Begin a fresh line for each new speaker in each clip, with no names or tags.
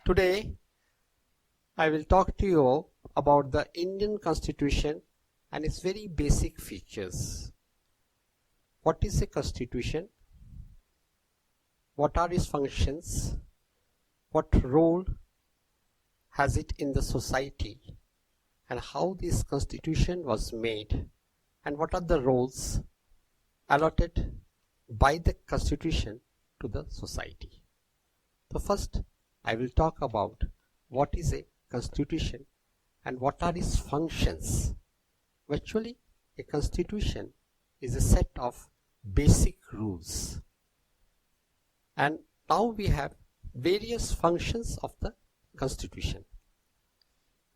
Today, I will talk to you about the Indian Constitution and its very basic features. What is a constitution? What are its functions? What role has it in the society? And how this constitution was made? And what are the roles allotted by the constitution to the society? So first, I will talk about what is a constitution and what are its functions. Virtually, a constitution is a set of basic rules. And now we have various functions of the constitution.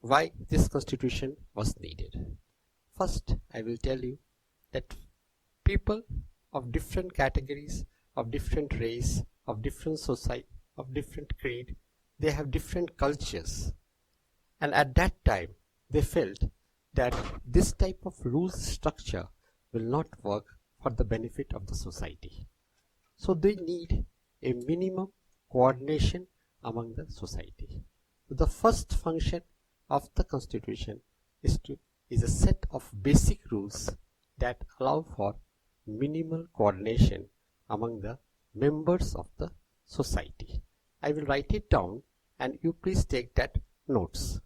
Why this constitution was needed. First, I will tell you that people of different categories, of different race, of different society, of different creed, they have different cultures. And at that time, they felt that this type of rules structure will not work for the benefit of the society. So they need a minimum coordination among the society. So the first function of the constitution is a set of basic rules that allow for minimal coordination among the members of the society. I will write it down and you please take that notes.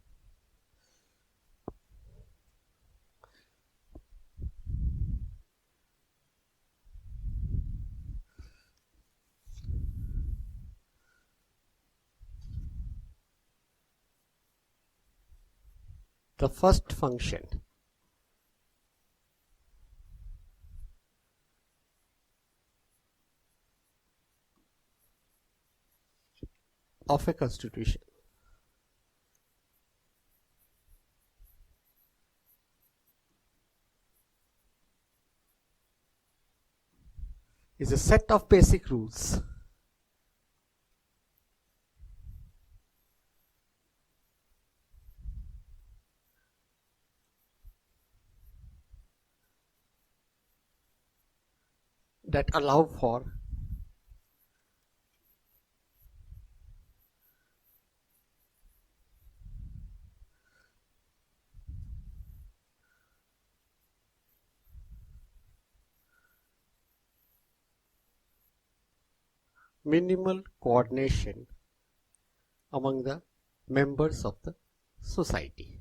The first function of a constitution is a set of basic rules that allow for minimal coordination among the members of the society.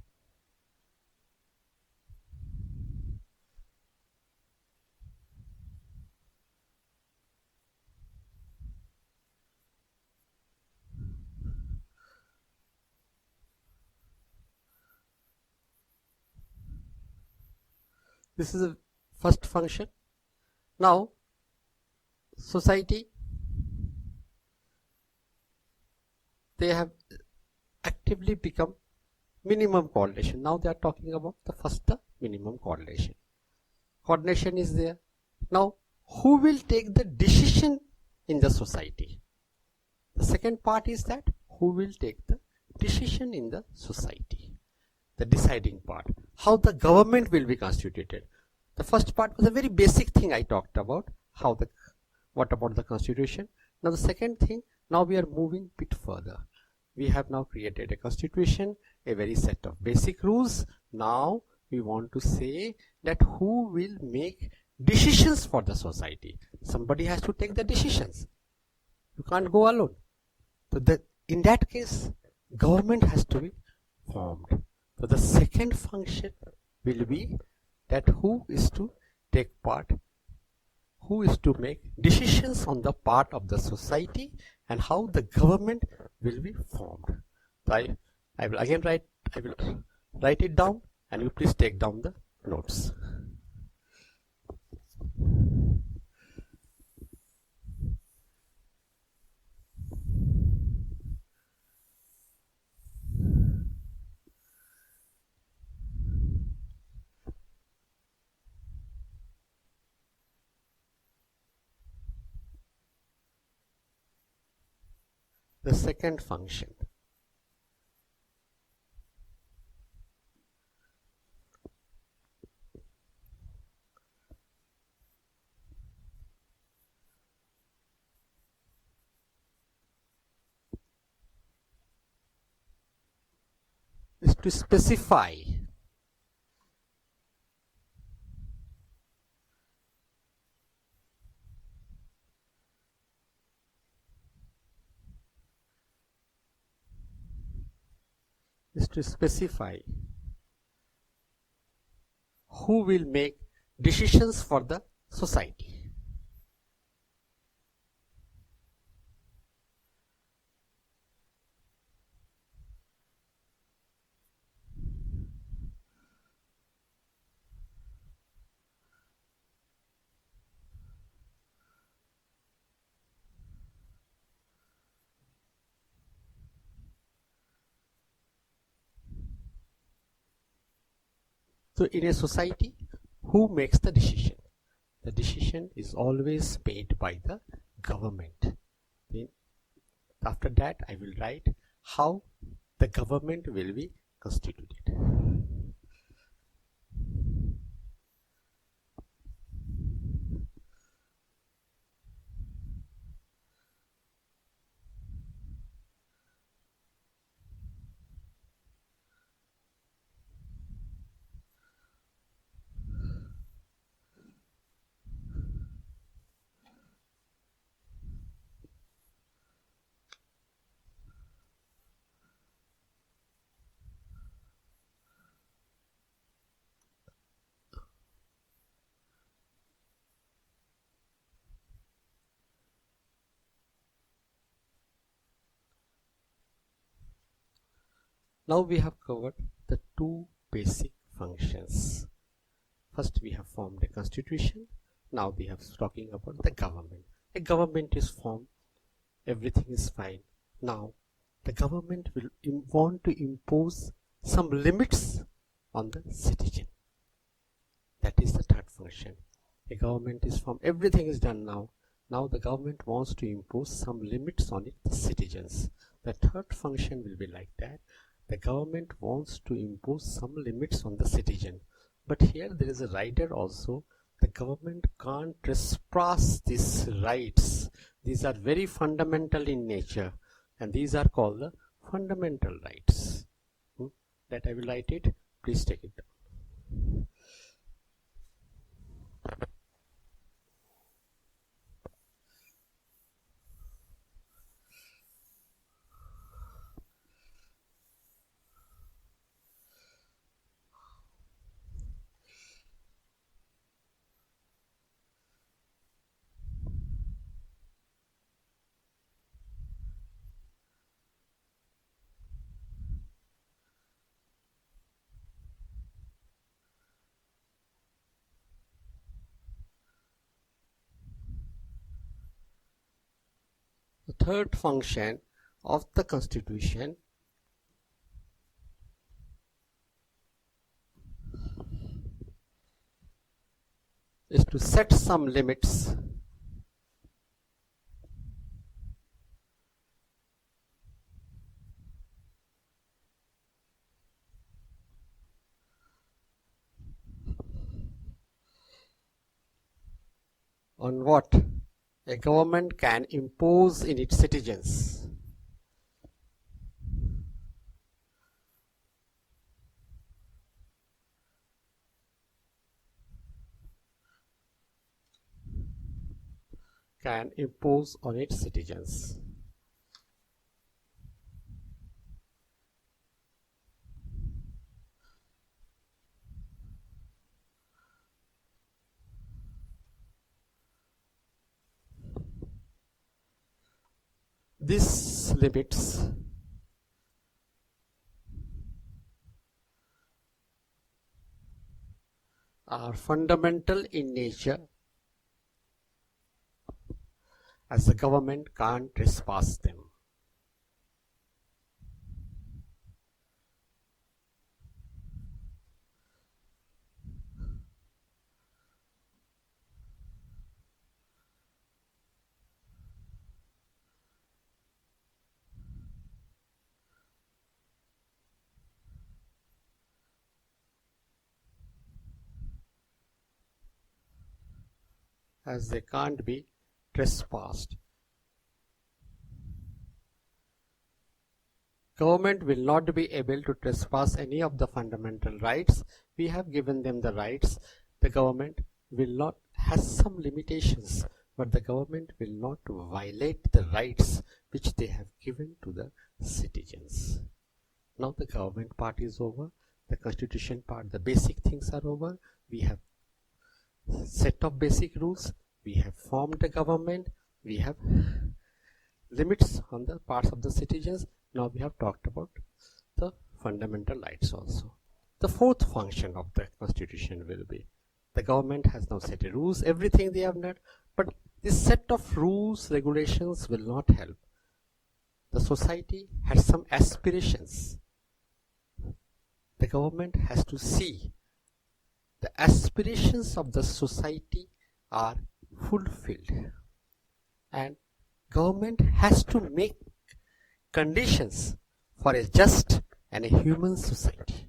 This is the first function. Now, society, they have actively become minimum coordination. Now they are talking about the minimum coordination. Coordination is there. Now, who will take the decision in the society? The second part is that who will take the decision in the society? The deciding part. How the government will be constituted. The first part was a very basic thing I talked about. What about the constitution? Now the second thing, now we are moving a bit further. We have now created a constitution, a very set of basic rules. Now we want to say that who will make decisions for the society. Somebody has to take the decisions. You can't go alone. So in that case, government has to be formed. So the second function will be that who is to take part, who is to make decisions on the part of the society and how the government will be formed. So I will again write it down and you please take down the notes. The second function is to specify who will make decisions for the society. So in a society, who makes the decision? The decision is always made by the government. Then after that, I will write how the government will be constituted. Now we have covered the two basic functions. First we have formed a constitution. Now we have talking about the government. A government is formed, everything is fine. Now the government will want to impose some limits on the citizen. That is the third function. A government is formed, everything is done now. Now the government wants to impose some limits on its citizens. The third function will be like that. The government wants to impose some limits on the citizen. But here there is a rider also. The government can't trespass these rights. These are very fundamental in nature, and these are called the fundamental rights. That I will write it. Please take it down. The third function of the Constitution is to set some limits on what a government can impose in its citizens. Can impose on its citizens. These limits are fundamental in nature, as the government can't trespass them. As they can't be trespassed. Government will not be able to trespass any of the fundamental rights. We have given them the rights. The government will not, has some limitations, but the government will not violate the rights which they have given to the citizens. Now the government part is over. The constitution part, the basic things are over. We have set of basic rules. We have formed a government. We have limits on the parts of the citizens. Now we have talked about the fundamental rights also. The fourth function of the constitution will be, the government has now set rules, everything they have done, but this set of rules, regulations will not help. The society has some aspirations. The government has to see the aspirations of the society are fulfilled, and government has to make conditions for a just and a human society.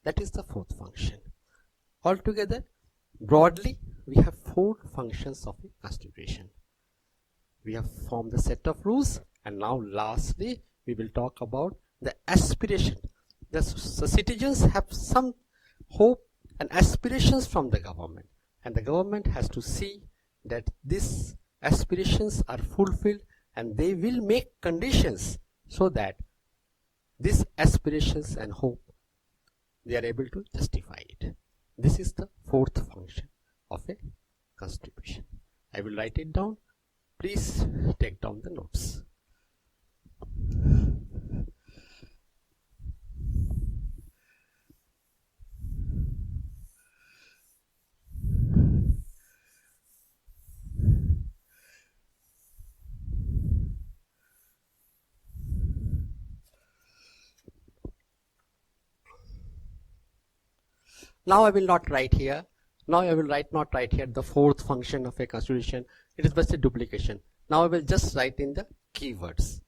That is the fourth function. Altogether, broadly, we have four functions of a constitution. We have formed the set of rules, and now lastly we will talk about the aspiration. The citizens have some hope and aspirations from the government, and the government has to see that these aspirations are fulfilled, and they will make conditions so that these aspirations and hope, they are able to justify it. This is the fourth function of a constitution. I will write it down. Please take down the notes. Now I will not write here. Now I will not write here the fourth function of a constitution. It is just a duplication. Now I will just write in the keywords.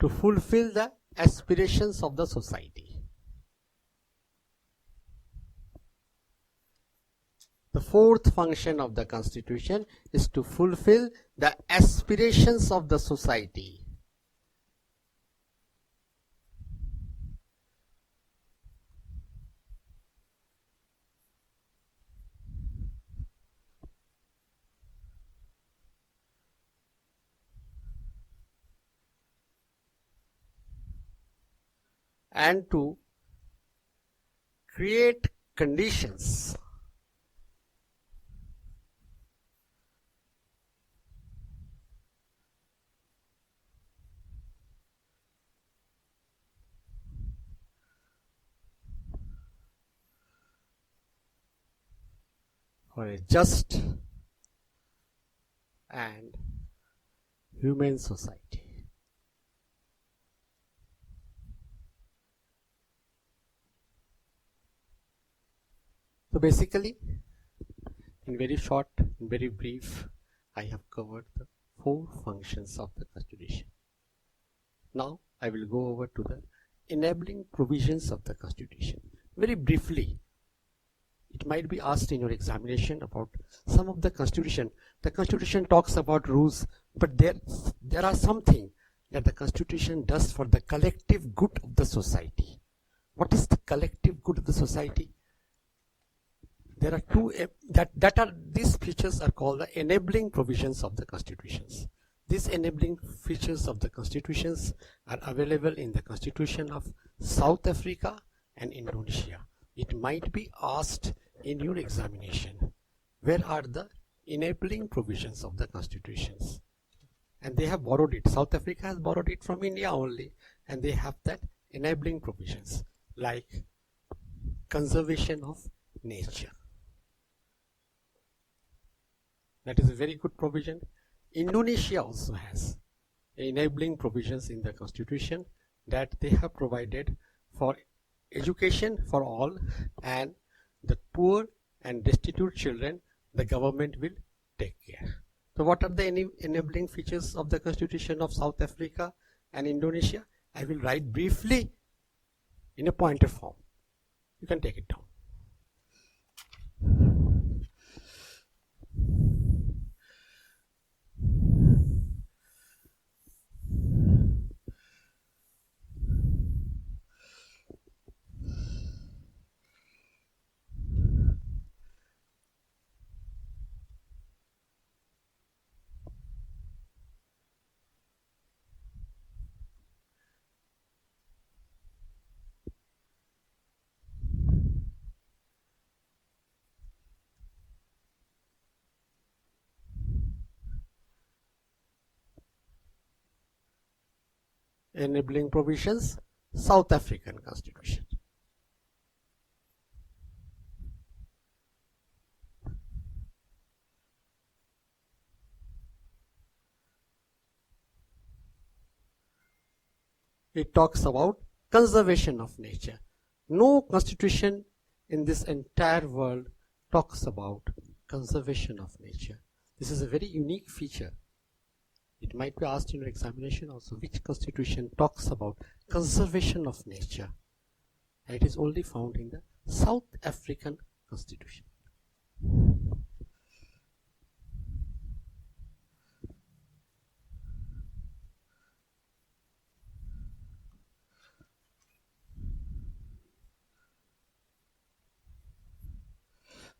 To fulfill the aspirations of the society. The fourth function of the constitution is to fulfill the aspirations of the society. And to create conditions for a just and human society. So basically, in very short, in very brief, I have covered the four functions of the constitution. Now I will go over to the enabling provisions of the constitution. Very briefly, it might be asked in your examination about some of the constitution. The constitution talks about rules, but there are something that the constitution does for the collective good of the society. What is the collective good of the society? There are two these features are called the enabling provisions of the constitutions. These enabling features of the constitutions are available in the constitution of South Africa and Indonesia. It might be asked in your examination, where are the enabling provisions of the constitutions? And they have borrowed it. South Africa has borrowed it from India only, and they have that enabling provisions like conservation of nature. That is a very good provision. Indonesia also has enabling provisions in the constitution that they have provided for education for all, and the poor and destitute children the government will take care. So what are the enabling features of the constitution of South Africa and Indonesia? I will write briefly in a pointer form. You can take it down. enabling provisions, South African Constitution. It talks about conservation of nature. No constitution in this entire world talks about conservation of nature. This is a very unique feature. It might be asked in your examination also, which constitution talks about conservation of nature. And it is only found in the South African Constitution.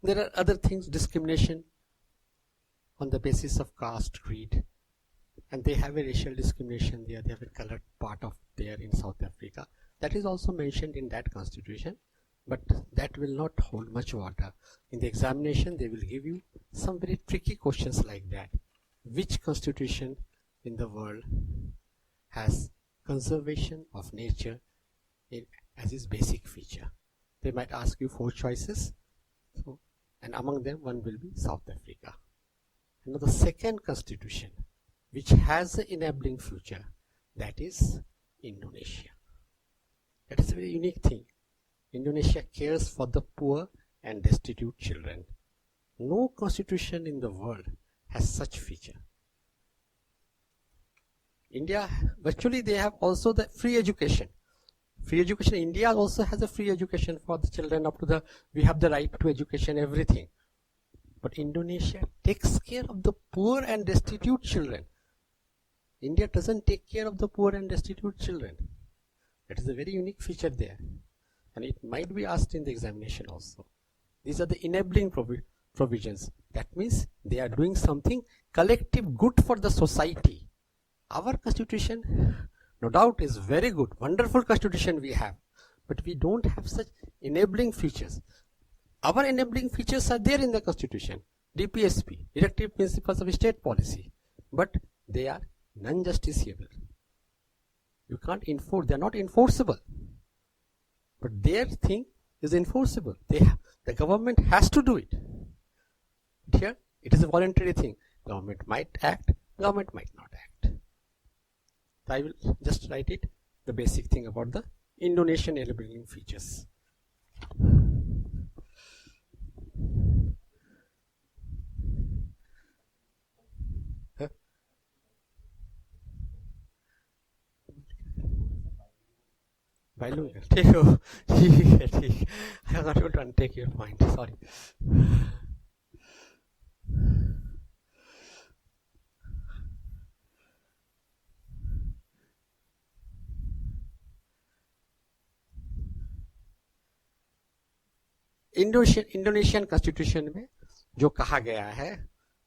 There are other things, discrimination on the basis of caste, creed, and they have a racial discrimination there. They have a colored part of there in South Africa. That is also mentioned in that constitution, but that will not hold much water. In the examination, they will give you some very tricky questions like that. Which constitution in the world has conservation of nature as its basic feature? They might ask you 4 choices, and among them one will be South Africa. And now the second constitution which has an enabling feature, that is Indonesia. That is a very unique thing. Indonesia cares for the poor and destitute children. No constitution in the world has such feature. India, virtually they have also the free education. Free education, India also has a free education for the children up to the, we have the right to education, everything. But Indonesia takes care of the poor and destitute children. India doesn't take care of the poor and destitute children. That is a very unique feature there. And it might be asked in the examination also. These are the enabling provisions. That means they are doing something collective good for the society. Our constitution, no doubt, is very good, wonderful constitution we have. But we don't have such enabling features. Our enabling features are there in the constitution. DPSP, Directive Principles of State Policy. But they are non-justiciable. You can't enforce, they are not enforceable. But their thing is enforceable. The government has to do it. Here, it is a voluntary thing. Government might act, government might not act. So I will just write it, the basic thing about the Indonesian enabling features. Bilingual. ठीक है ठीक. I am not able to take your point. Sorry. Indonesian constitution में जो कहा गया है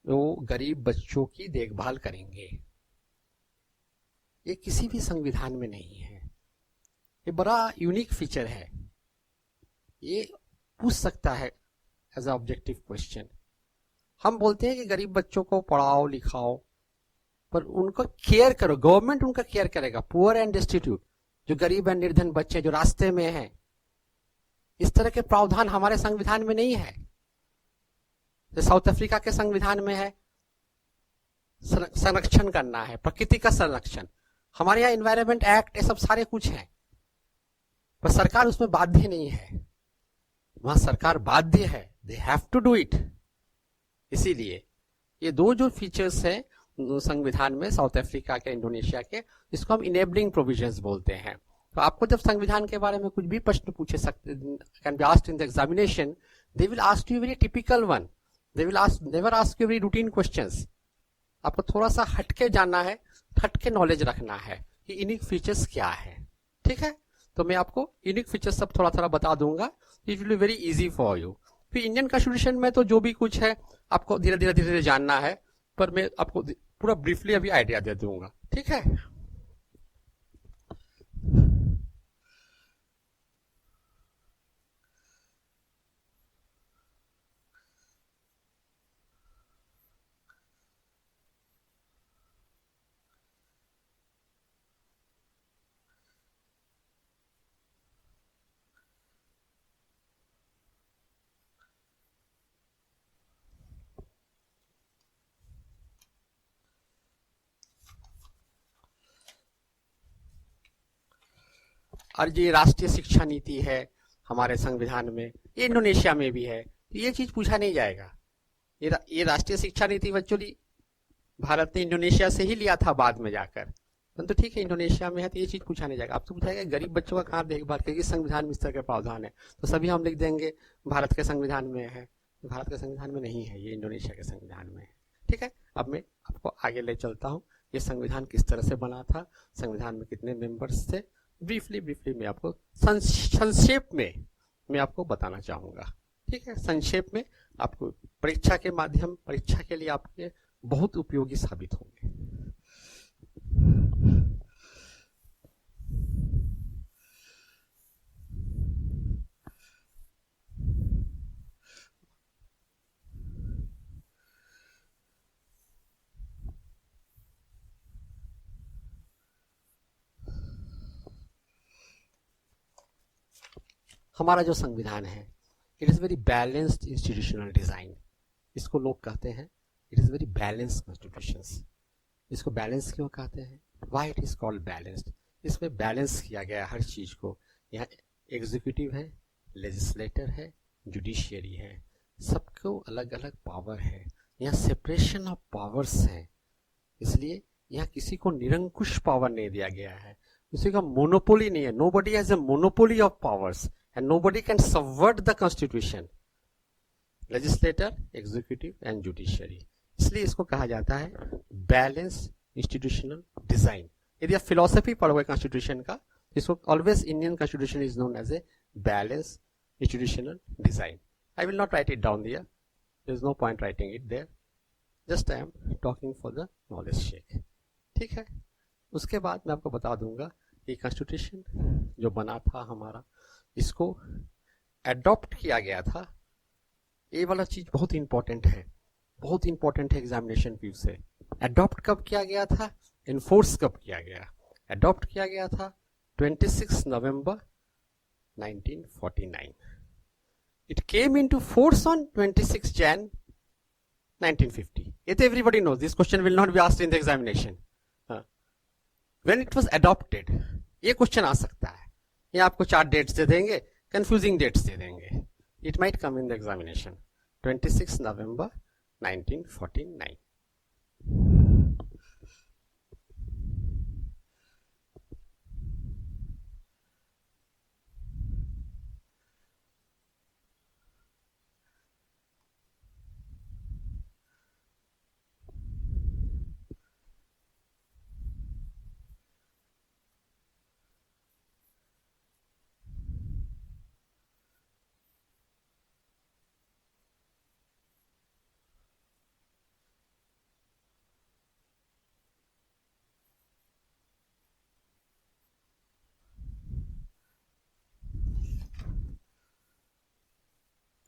वो गरीब बच्चों की देखभाल करेंगे. ये किसी भी संविधान में नहीं है. ये बड़ा यूनिक फीचर है. ये पूछ सकता है एज अ ऑब्जेक्टिव क्वेश्चन. हम बोलते हैं कि गरीब बच्चों को पढ़ाओ लिखाओ, पर उनको केयर करो. गवर्नमेंट उनका केयर करेगा. पुअर एंड डिस्टिट्यूट, जो गरीब एंड निर्धन बच्चे जो रास्ते में हैं, इस तरह के प्रावधान हमारे संविधान में नहीं है. जो साउथ अफ्रीका के संविधान में है, संरक्षण करना है, प्रकृति का संरक्षण. हमारे यहाँ एनवायरमेंट एक्ट, ये सब सारे कुछ है, पर सरकार उसमें बाध्य नहीं है. वहां सरकार बाध्य है. They have to do it. इसीलिए ये दो जो फीचर्स हैं संविधान में, साउथ अफ्रीका के, इंडोनेशिया के, इसको हम इनेबलिंग प्रोविजंस बोलते हैं. तो आपको जब संविधान के बारे में कुछ भी प्रश्न पूछे सकते, can be asked in the examination, they will ask you very typical one. They will ask, never ask you very routine questions. आपको थोड़ा सा हटके जाना है, हटके नॉलेज रखना है कि यूनिक फीचर्स क्या है. ठीक है, तो मैं आपको यूनिक फीचर्स सब थोड़ा थोड़ा बता दूंगा. It will be very easy for you. फिर इंडियन कॉन्स्टिट्यूशन में तो जो भी कुछ है आपको धीरे धीरे जानना है, पर मैं आपको पूरा ब्रीफली अभी आइडिया दे दूंगा. ठीक है. और ये राष्ट्रीय शिक्षा नीति है हमारे संविधान में, ये इंडोनेशिया में भी है, तो ये चीज पूछा नहीं जाएगा। ये राष्ट्रीय शिक्षा नीति एक्चुअली भारत ने इंडोनेशिया से ही लिया था बाद में जाकर, तो ठीक है इंडोनेशिया में है तो ये चीज पूछा नहीं जाएगा। आपसे पूछा जाएगा गरीब बच्चों का कहाँ देखभाल, क्योंकि संविधान में इस तरह के प्रावधान है, तो सभी हम लिख देंगे भारत के संविधान में है। भारत के संविधान में नहीं है, ये इंडोनेशिया के संविधान में है। ठीक है, अब मैं आपको आगे ले चलता हूँ, ये संविधान किस तरह से बना था, संविधान में कितने मेंबर्स थे, ब्रीफली मैं आपको संक्षेप में मैं आपको बताना चाहूंगा। ठीक है, संक्षेप में आपको परीक्षा के लिए आपके बहुत उपयोगी साबित होंगे। हमारा जो संविधान है, it is very balanced institutional design. इसको लोग कहते हैं it is very balanced constitution. इसको बैलेंस क्यों कहते हैं, why it is called balanced? इसमें बैलेंस किया गया हर चीज को। यहाँ एग्जीक्यूटिव है, लेजिस्लेटर है, जुडिशियरी है, सबको अलग अलग पावर है। यहाँ सेपरेशन ऑफ पावर्स है, इसलिए यहाँ किसी को निरंकुश पावर नहीं दिया गया है, किसी का मोनोपोली नहीं है। Nobody has a monopoly of powers and nobody can subvert the constitution. Legislator, executive and judiciary. इसलिए इसको कहा जाता है बैलेंस इंस्टीट्यूशनल डिजाइन। यदि आप फिलोसफी पढ़ोगे कॉन्स्टिट्यूशन का, इसको always Indian constitution is known as a balance institutional design. I will not write it down there, there is no point writing it there, just I am talking for the knowledge sake. ठीक है, उसके बाद मैं आपको बता दूंगा कि constitution जो बना था हमारा, इसको अडॉप्ट किया गया था। ये वाला चीज बहुत इंपॉर्टेंट है, बहुत इंपॉर्टेंट है एग्जामिनेशन व्यू से। अडॉप्ट कब किया गया था, इन्फोर्स कब किया गया? अडॉप्ट किया गया था 26 November 1949। It came into force on 26 Jan 1950। ये तो everybody knows, this question will not be asked in the examination. When it was adopted, ये क्वेश्चन आ सकता है। ये आपको 4 डेट्स दे देंगे, कंफ्यूजिंग डेट्स दे देंगे। It might come in the examination. 26 November 1949।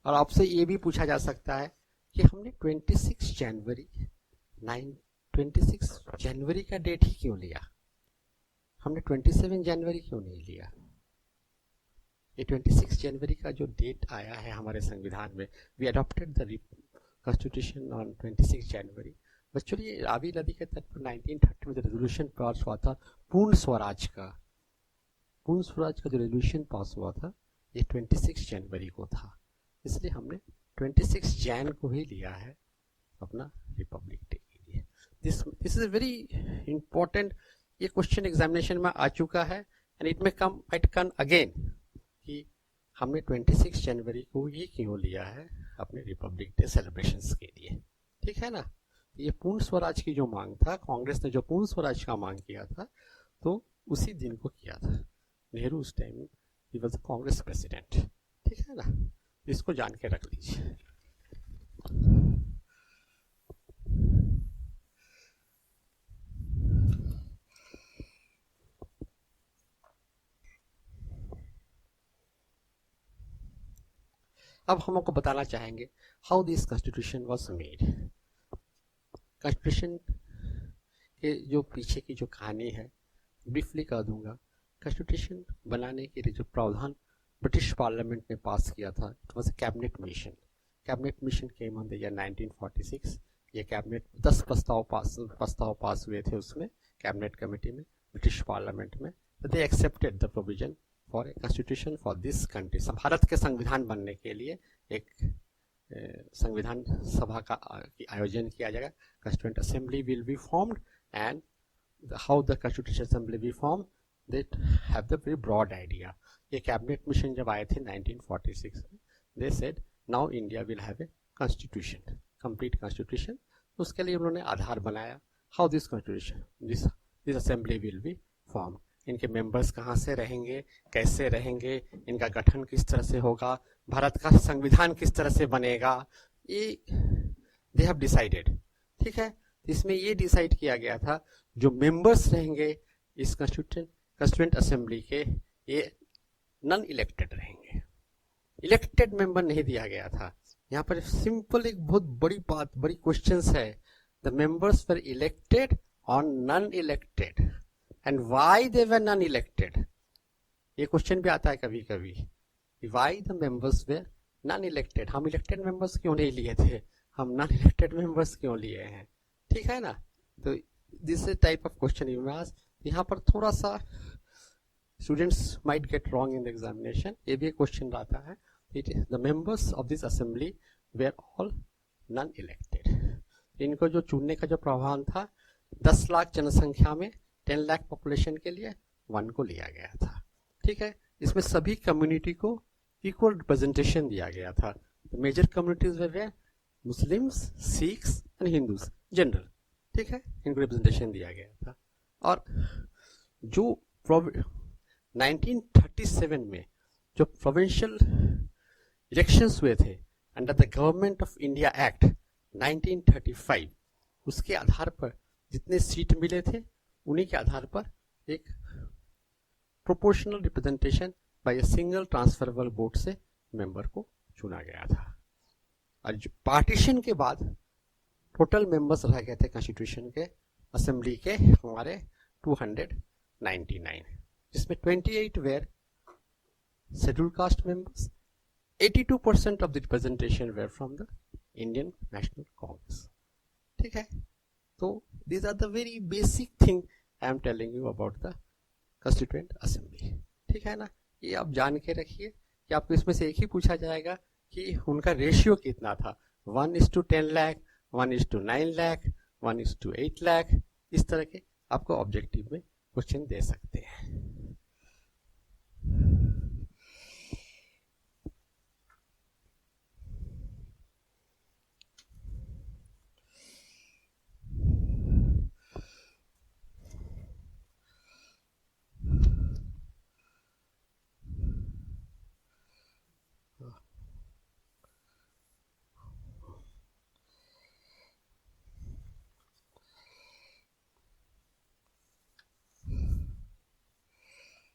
और आपसे ये भी पूछा जा सकता है कि हमने 26 जनवरी का डेट ही क्यों लिया, हमने 27 जनवरी क्यों नहीं लिया? ये 26 जनवरी का जो डेट आया है हमारे संविधान में, we adopted the constitution on 26 January. Actually Ravi नदी के तट पर 1930 में जो रेजोल्यूशन पास हुआ था पूर्ण स्वराज का जो रेजोल्यूशन पास हुआ था, ये 26 जनवरी को था। इसलिए हमने 26 जैन को ही लिया है अपना रिपब्लिक डे के लिए। This is a very important, ये क्वेश्चन एग्जामिनेशन में आ चुका है एंड इट में कम अगेन कि हमने 26 जनवरी को ही क्यों लिया है अपने रिपब्लिक डे सेलिब्रेशंस के लिए। ठीक है ना, ये पूर्ण स्वराज की जो मांग था, कांग्रेस ने जो पूर्ण स्वराज का मांग किया था, तो उसी दिन को किया था। नेहरू उस time he was the Congress president. ठीक है ना, इसको जान के रख लीजिए। अब हम आपको बताना चाहेंगे how this constitution was made. Constitution के जो पीछे की जो कहानी है ब्रीफली कर दूंगा। कॉन्स्टिट्यूशन बनाने के लिए जो प्रावधान ब्रिटिश पार्लियामेंट ने पास किया था, it was a cabinet mission. Cabinet mission came on the year 1946। ये कैबिनेट 10 प्रस्ताव पास हुए थे उसमें कैबिनेट कमेटी में, ब्रिटिश पार्लियामेंट में। They accepted the provision for a constitution for this country, Bharat के संविधान बनने के लिए एक संविधान सभा का आयोजन किया जाएगा. Constituent assembly will be formed and how the constitution assembly be form, they have the very broad idea. ये कैबिनेट मिशन जब आए थे 1946 में, they said now India will have a constitution, complete constitution. उसके लिए उन्होंने आधार बनाया, how this constitution, this assembly will be form, इनके मेंबर्स कहाँ से रहेंगे, कैसे रहेंगे, इनका गठन किस तरह से होगा, भारत का संविधान किस तरह से बनेगा, ये दे हैव डिसाइडेड. ठीक है, इसमें ये डिसाइड किया गया था जो मेंबर्स रहेंगे इस कॉन्स्टिट्यूएंट असेंबली के, ये नॉन इलेक्टेड रहेंगे, इलेक्टेड मेंबर नहीं दिया गया था. यहाँ पर सिंपल एक बहुत बड़ी बात, बड़ी क्वेश्चंस है. द मेंबर्स वर इलेक्टेड और non elected, and why they were non elected. ये क्वेश्चन भी आता है कभी कभी, why the members were non elected. हम इलेक्टेड मेंबर्स क्यों नहीं लिए थे, हम नॉन इलेक्टेड मेंबर्स क्यों लिए हैं. ठीक है ना. तो दिस टाइप ऑफ क्वेश्चन यहाँ पर थोड़ा सा students might get wrong in the examination. ये भी एक क्वेश्चन आता है, the members of this assembly were all non elected. इनको जो चुनने का जो प्रावधान था, 10 लाख जनसंख्या में 10 लाख पॉपुलेशन के लिए 1 को लिया गया था. ठीक है, इसमें सभी कम्युनिटी को इक्वल रिप्रेजेंटेशन दिया गया था. Major communities were Muslims, Sikhs and Hindus general. ठीक है, इनको रिप्रेजेंटेशन दिया गया था. और जो 1937 में जो प्रोविंशियल इलेक्शंस हुए थे under the government of India act 1935, उसके आधार पर जितने सीट मिले थे उन्हीं के आधार पर एक proportional representation bye a single transferable vote से मेंबर को चुना गया था. और जो पार्टीशन के बाद टोटल मेंबर्स रह गए थे कॉन्स्टिट्यूशन के असेंबली के हमारे 299, जिसमें 28 were schedule caste members, 82% of the representation were from the Indian National Congress. ठीक है, तो these are the very basic thing I am telling you about the constituent assembly. ठीक है ना. ये आप जान के रखिए कि आपको इसमें से एक ही पूछा जाएगा कि उनका रेशियो कितना था, 1:10 लाख, 1:9 लाख, 1:8 लाख. इस तरह के आपको ऑब्जेक्टिव में क्वेश्चन दे सकते हैं.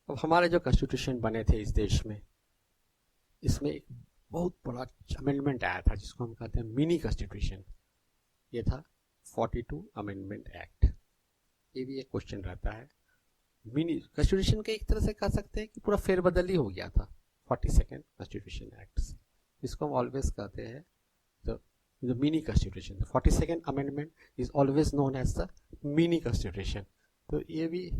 अब हमारे जो कॉन्स्टिट्यूशन बने थे इस देश में, इसमें एक बहुत बड़ा अमेंडमेंट आया था जिसको हम कहते हैं मिनी कॉन्स्टिट्यूशन. ये था 42 अमेंडमेंट एक्ट. ये भी एक क्वेश्चन रहता है. मिनी कॉन्स्टिट्यूशन के एक तरह से कह सकते हैं कि पूरा फेरबदल ही हो गया था 42nd कॉन्स्टिट्यूशन एक्ट से. इसको हम ऑलवेज कहते हैं the mini constitution. 42nd amendment is always known as the mini constitution. तो ये भी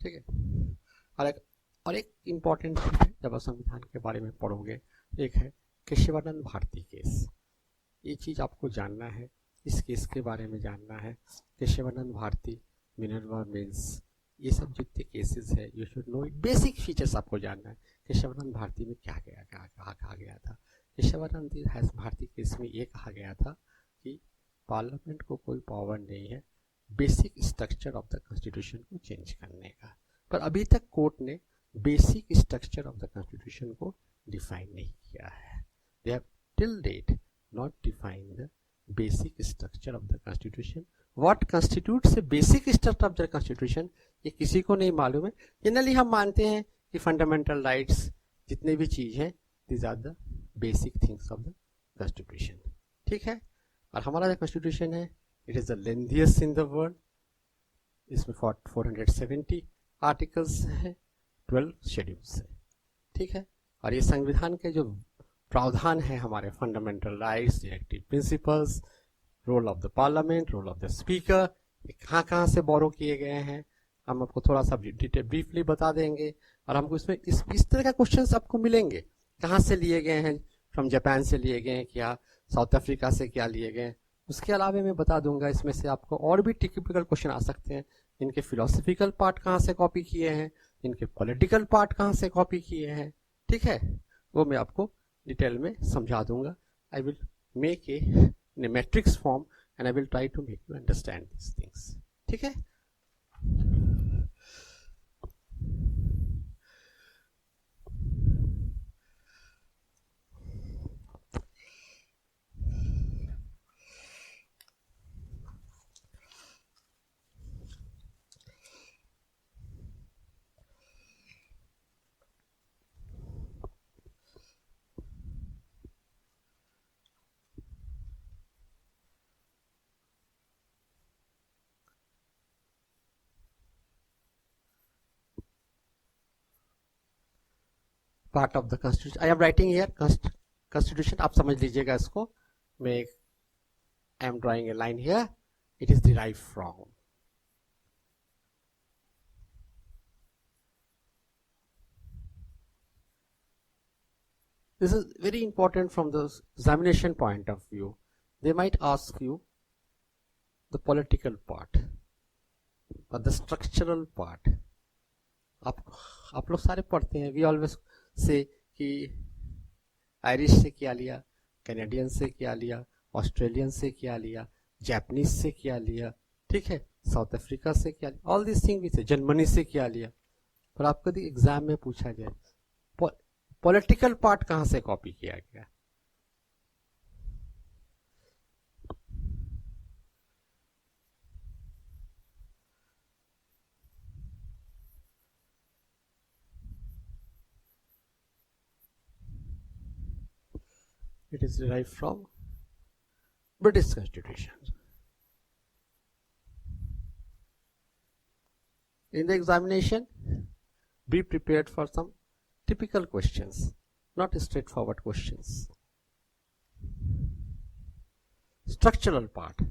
ठीक है. और एक इम्पॉर्टेंट चीज है जब आप संविधान के बारे में पढ़ोगे, एक है केशवानंद भारती केस. ये चीज आपको जानना है, इस केस के बारे में जानना है. केशवानंद भारती, मिनर्वा मिल्स, ये सब जितने केसेस है you should know it. Basic features आपको जानना है. केशवानंद भारती में क्या कहा गया था. केशवानंद भारती केस में ये कहा गया था कि पार्लियामेंट को कोई पावर नहीं है basic structure of the constitution को चेंज करने का. पर अभी तक कोर्ट ने basic structure of the constitution को डिफाइन नहीं किया है. They have till date not define the basic structure of the constitution. What constitutes a basic structure of the constitution, ये किसी को नहीं मालूम है. जनरली हम मानते हैं कि फंडामेंटल राइट्स जितने भी चीज हैं, these are the basic things of the constitution. ठीक है. और हमारा जो कॉन्स्टिट्यूशन है it is the lengthiest in the world. इसमें 470 आर्टिकल्स हैं, 12 शेड्यूल्स हैं, ठीक है। और ये संविधान के जो प्रावधान है हमारे fundamental rights, directive principles, role of the parliament, role of the speaker, ये कहाँ कहाँ से बोरो किए गए हैं हम आपको थोड़ा सा डिटेल ब्रीफली बता देंगे। और हमको इसमें इस तरह का क्वेश्चंस आपको मिलेंगे, कहाँ से लिए गए हैं, फ्रॉम जापान से लिए गए हैं क्या, साउथ अफ्रीका से क्या लिए गए हैं। उसके अलावा मैं बता दूंगा इसमें से आपको और भी टिपिकल क्वेश्चन आ सकते हैं, इनके फिलोसफिकल पार्ट कहाँ से कॉपी किए हैं, इनके पॉलिटिकल पार्ट कहाँ से कॉपी किए हैं, ठीक है, वो मैं आपको डिटेल में समझा दूंगा। I will make a in a matrix form and I will try to make you understand these things, ठीक है। Part of the constitution I am writing here constitution, आप समझ लीजिएगा इसको। मैं I am drawing A line here, it is derive from, this is very important from the examination point of view. They might ask you the political part or the structural part. आप लोग सारे पढ़ते हैं, we always say कि Irish से क्या लिया, Canadian से क्या लिया, ऑस्ट्रेलियन से क्या लिया, जापानीज से क्या लिया, ठीक है, साउथ अफ्रीका से क्या लिया, all this thing which Germany से क्या लिया। पर आपको एग्जाम में पूछा जाए पॉलिटिकल पार्ट कहां से कॉपी किया गया, it is derived from British Constitution. In the examination, be prepared for some typical questions, not straightforward questions. Structural part.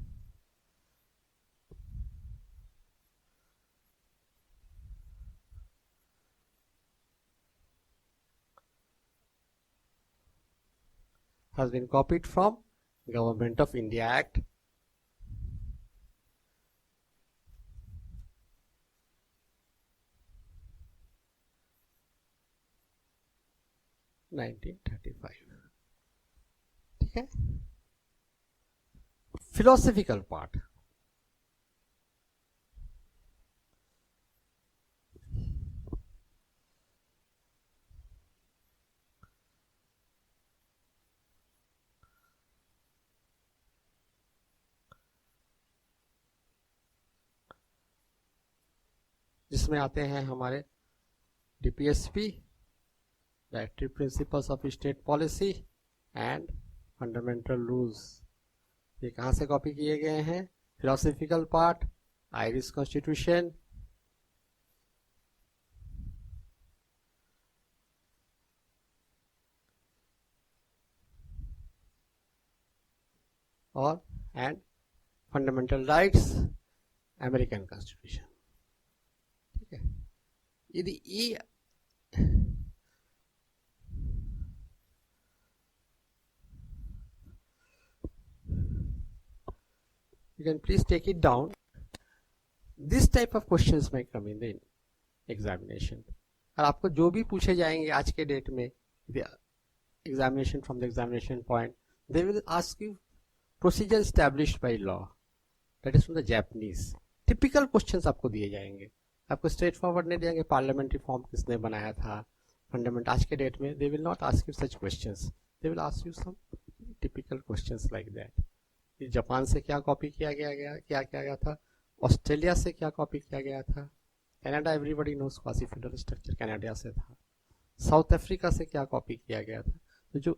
Has been copied from Government of India Act 1935, ठीक है। Philosophical part, जिसमें आते हैं हमारे DPSP, directive principles of state policy and fundamental rules. ये कहाँ से copy किए गए हैं, फिलोसफिकल पार्ट, आयरिश कॉन्स्टिट्यूशन, और and fundamental rights, American constitution, ठीक है। यदि ये you can please take it down. This type of questions may come in the examination. और आपको जो भी पूछे जाएंगे आज के डेट में examination from the examination point, they will ask you procedure established by law, that is from the Japanese. Typical questions आपको दिए जाएंगे, आपको straight forward नहीं देंगे parliamentary form किसने बनाया था, fundamental आज के डेट में they will not ask you such questions. They will ask you some typical questions like that. Japan से क्या कॉपी किया गया था, ऑस्ट्रेलिया से क्या कॉपी किया गया था, Canada everybody knows quasi federal structure Canada से था, साउथ अफ्रीका से क्या कॉपी किया गया था। तो जो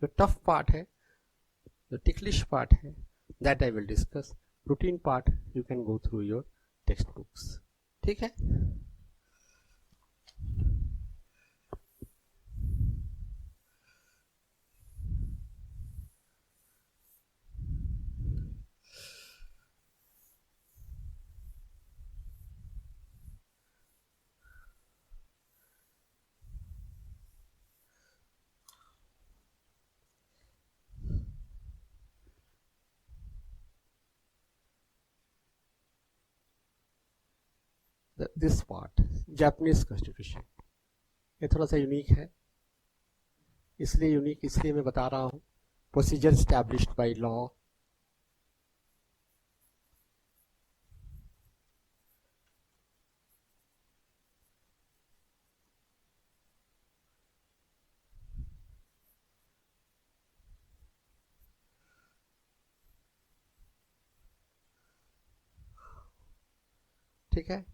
टफ पार्ट है, जो टिकलिश पार्ट है, that I will discuss. Routine part you can go through your textbooks. ठीक है? This part, Japanese Constitution, ये थोड़ा सा यूनिक है. इसलिए यूनिक इसलिए मैं बता रहा हूँ. प्रोसीजर एस्टैब्लिश्ड बाय लॉ, ठीक है.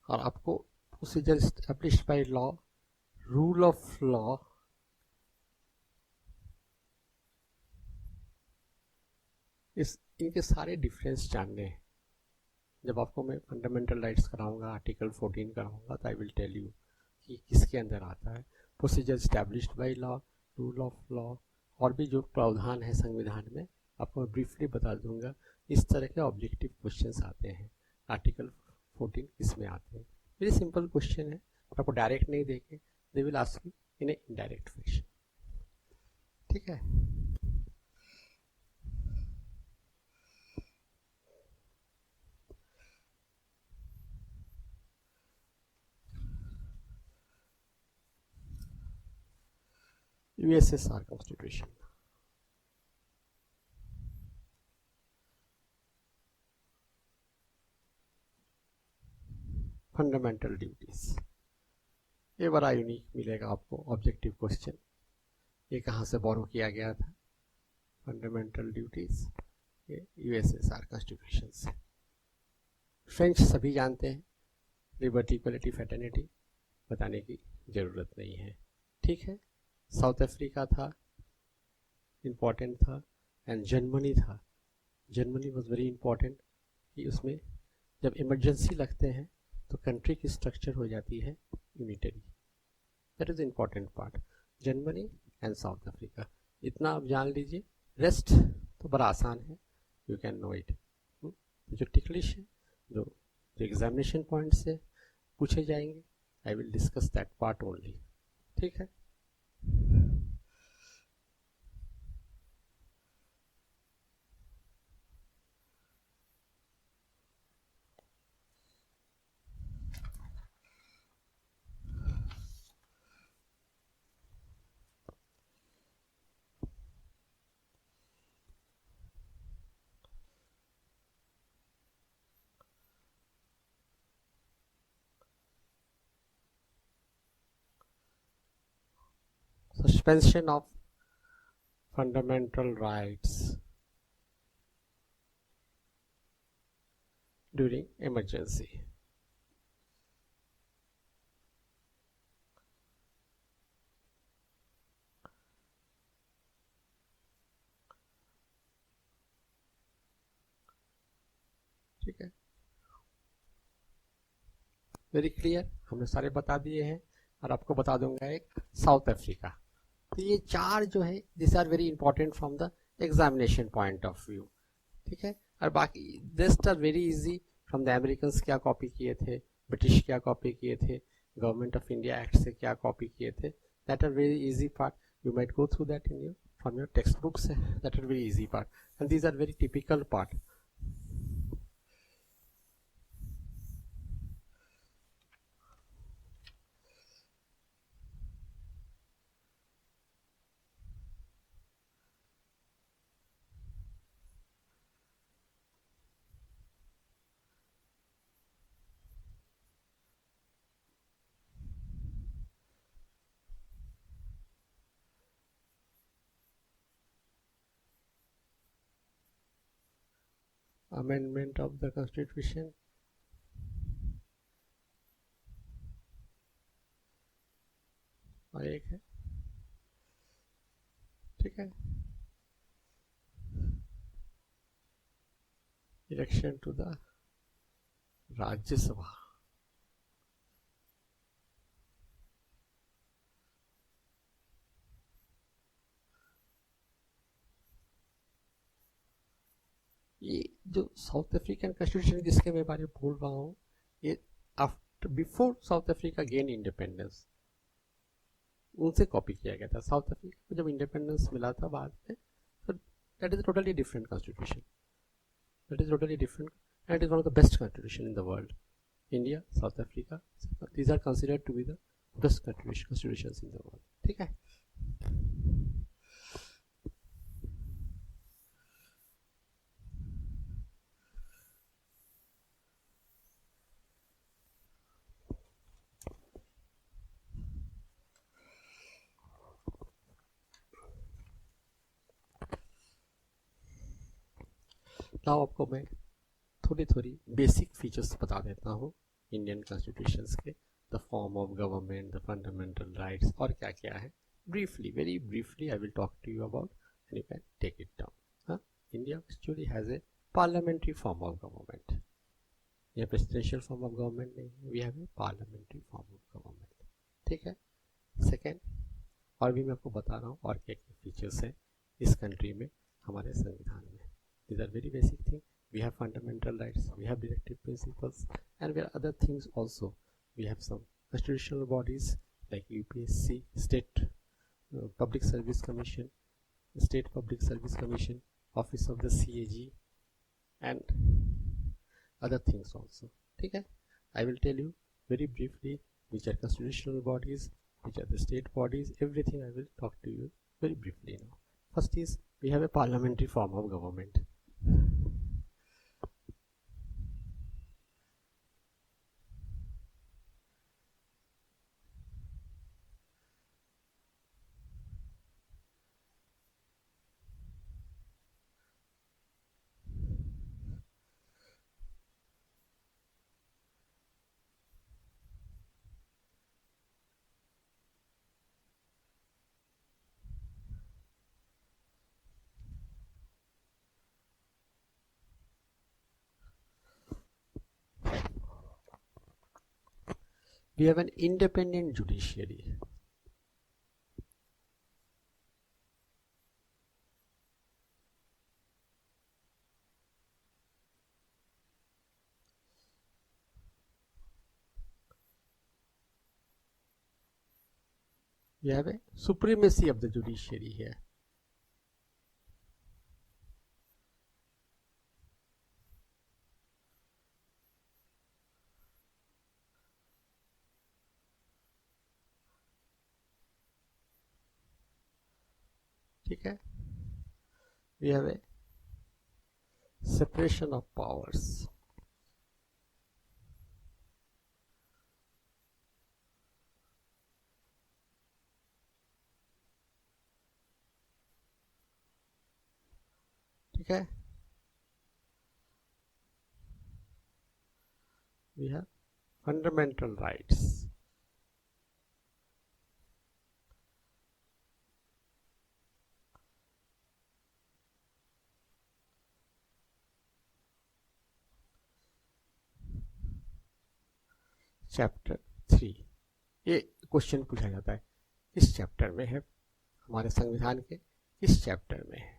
और आपको procedure established by law, rule of law, इनके सारे डिफरेंस जानने हैं. जब आपको मैं फंडामेंटल राइट्स कराऊंगा, आर्टिकल 14 कराऊंगा, तो आई विल टेल यू कि किसके अंदर आता है. Procedure established by law, rule of law, और भी जो प्रावधान है संविधान में आपको मैं ब्रीफली बता दूंगा. इस तरह के ऑब्जेक्टिव क्वेश्चंस आते हैं. आर्टिकल 14 इसमें आते हैं. वेरी सिंपल क्वेश्चन है. आपको डायरेक्ट नहीं देंगे, दे will ask you in A indirect fashion. ठीक है. USSR Constitution. फंडामेंटल ड्यूटीज, ये बड़ा यूनिक मिलेगा आपको ऑब्जेक्टिव क्वेश्चन. ये कहाँ से बोरो किया गया था? फंडामेंटल ड्यूटीज, ये USSR कॉन्स्टिट्यूशन से. फ्रेंच सभी जानते हैं. लिबर्टी, इक्वलिटी, फ्रेटर्निटी बताने की ज़रूरत नहीं है. ठीक है. साउथ अफ्रीका था, इम्पॉर्टेंट था. एंड जर्मनी था. जर्मनी वॉज वेरी इंपॉर्टेंट कि उसमें जब इमरजेंसी लगते हैं तो कंट्री की स्ट्रक्चर हो जाती है unitary. That is important part. Germany and south Africa, इतना आप जान लीजिए. रेस्ट तो बड़ा आसान है, यू कैन नो इट. जो टिकलिश है, जो एग्जामिनेशन पॉइंट से पूछे जाएंगे, I will discuss that part only. ठीक है. Suspension of fundamental rights during emergency. ठीक है. वेरी क्लियर, हमने सारे बता दिए हैं. और आपको बता दूंगा एक साउथ अफ्रीका. तो ये चार जो है, this are very important from the examination point of view. ठीक है. और बाकी rest are very easy. From the Americans क्या कॉपी किए थे, ब्रिटिश क्या कॉपी किए थे, गवर्नमेंट ऑफ इंडिया एक्ट से क्या कॉपी किए थे, that are very easy part. You might go through that in your from your text books. That are very easy part and these are very typical part. Amendment of the Constitution. और एक है. ठीक है. Election to the Rajya Sabha. ये जो south African constitution जिसके मैं बारे में बोल रहा हूँ, ये after before south Africa gain independence उनसे कॉपी किया गया था। साउथ अफ्रीका को जब इंडिपेंडेंस मिला था बाद में, तो that is totally different constitution, that is totally different and is one of the best constitution in the world. India, South Africa, these are considered to be the best constitutions in the world. ठीक है। Now आपको मैं थोड़ी basic features बता देता हूँ Indian constitutions के, the form of government, the fundamental rights और क्या क्या है। Briefly, very briefly I will talk to you about and you can take it down. India actually has a parliamentary form of government. यह presidential form of government नहीं है, we have a parliamentary form of government. ठीक है। Second, और भी मैं आपको बता रहा हूँ और क्या क्या फीचर्स हैं इस कंट्री में, हमारे संविधान में। These are very basic things. We have fundamental rights, we have directive principles, and there are other things also. We have some constitutional bodies like UPSC, State Public Service Commission, State Public Service Commission, Office of the CAG, and other things also. ठीक है? I will tell you very briefly which are constitutional bodies, which are the state bodies, everything I will talk to you very briefly now. First is, we have a parliamentary form of government. We have an independent judiciary. We have a supremacy of the judiciary here. ठीक है। We have a separation of powers. ठीक है। We have fundamental rights. Chapter 3, ये question पूछा जाता है किस chapter में है, हमारे संविधान के किस चैप्टर में है।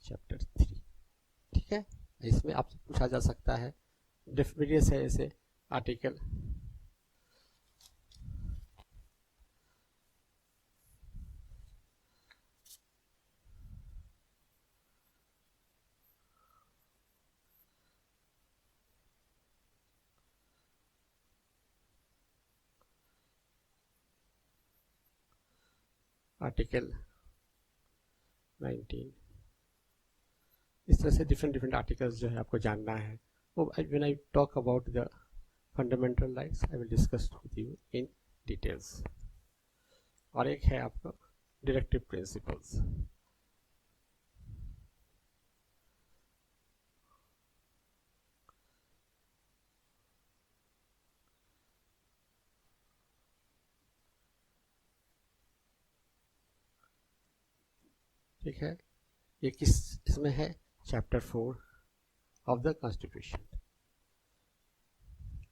चैप्टर 3। ठीक है। इसमें आपसे पूछा जा सकता है, वेरियस है ऐसे आर्टिकल, आर्टिकल 19, इस तरह से डिफरेंट आर्टिकल्स जो है आपको जानना है। वो when I talk about the fundamental rights I will discuss with you in details. और एक है आपका डायरेक्टिव प्रिंसिपल्स। ठीक है। ये किस इसमें है, Chapter 4 of the Constitution.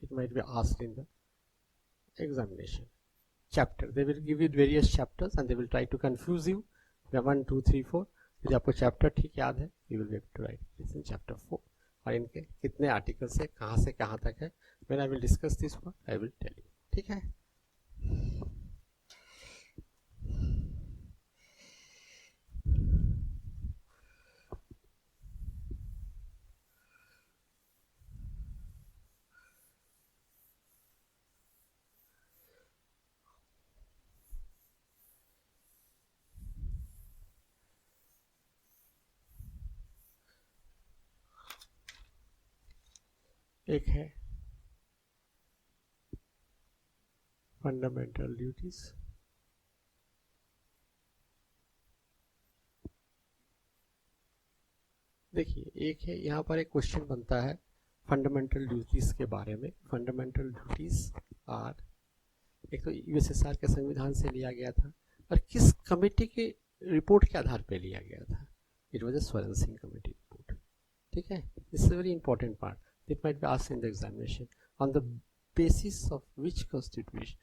It might be asked in the examination. Chapter, they will give you various chapters and they will try to confuse you. 1, 2, 3, 4. यदि आपको चैप्टर ठीक याद है, you will be able to write this in chapter 4. और इनके कितने articles है, कहाँ से कहाँ तक है, when I will discuss this one, I will tell you. ठीक है. एक है फंडामेंटल ड्यूटीज, देखिए एक है यहाँ पर एक क्वेश्चन बनता है फंडामेंटल ड्यूटीज के बारे में. फंडामेंटल ड्यूटीज आर, एक तो यूएसएसआर के संविधान से लिया गया था और किस कमेटी के रिपोर्ट के आधार पर लिया गया था. It was a Swaran Singh committee report. ठीक है, this is very important part. It might be asked in the examination on the basis of which constitution,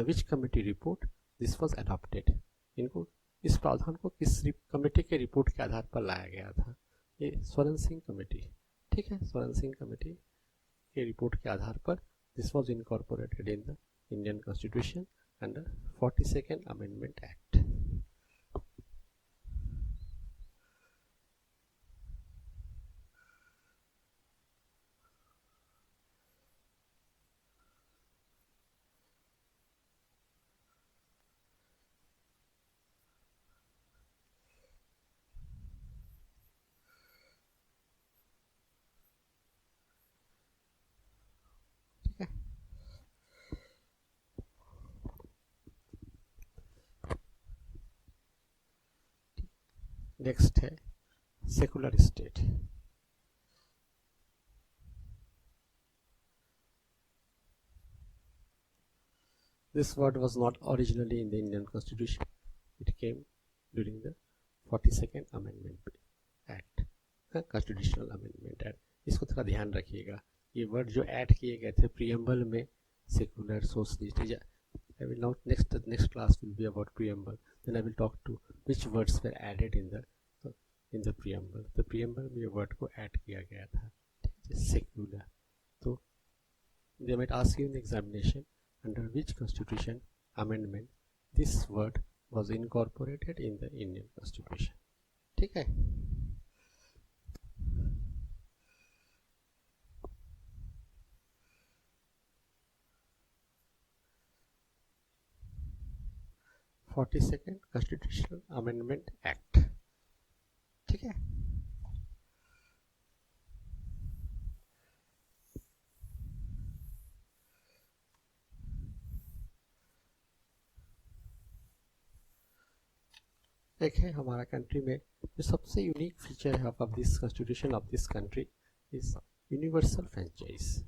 which committee report this was adopted. इनको इस प्रावधान को किस कमेटी के रिपोर्ट के आधार पर लाया गया था. ये स्वरण सिंह कमेटी. ठीक है, स्वरण सिंह कमेटी के रिपोर्ट के आधार पर this was incorporated in the Indian Constitution under 42nd Amendment Act. Next है secular state. This word was not originally in the Indian Constitution. It came during the 42nd Amendment Act, Constitutional Amendment Act. इसको थोड़ा ध्यान रखिएगा. ये word जो add किए गए थे प्रीएम्बल में, secular, socialist. I will now next class will be about preamble. Then I will talk to which words were added in the preamble. The preamble में ये word को add किया गया था. Secular. तो they might ask you in the examination under which constitution amendment this word was incorporated in the Indian Constitution. ठीक है. (42nd Constitutional Amendment Act. ठीक है. एक है हमारा कंट्री में जो सबसे यूनिक फीचर है of this constitution of this country is universal franchise.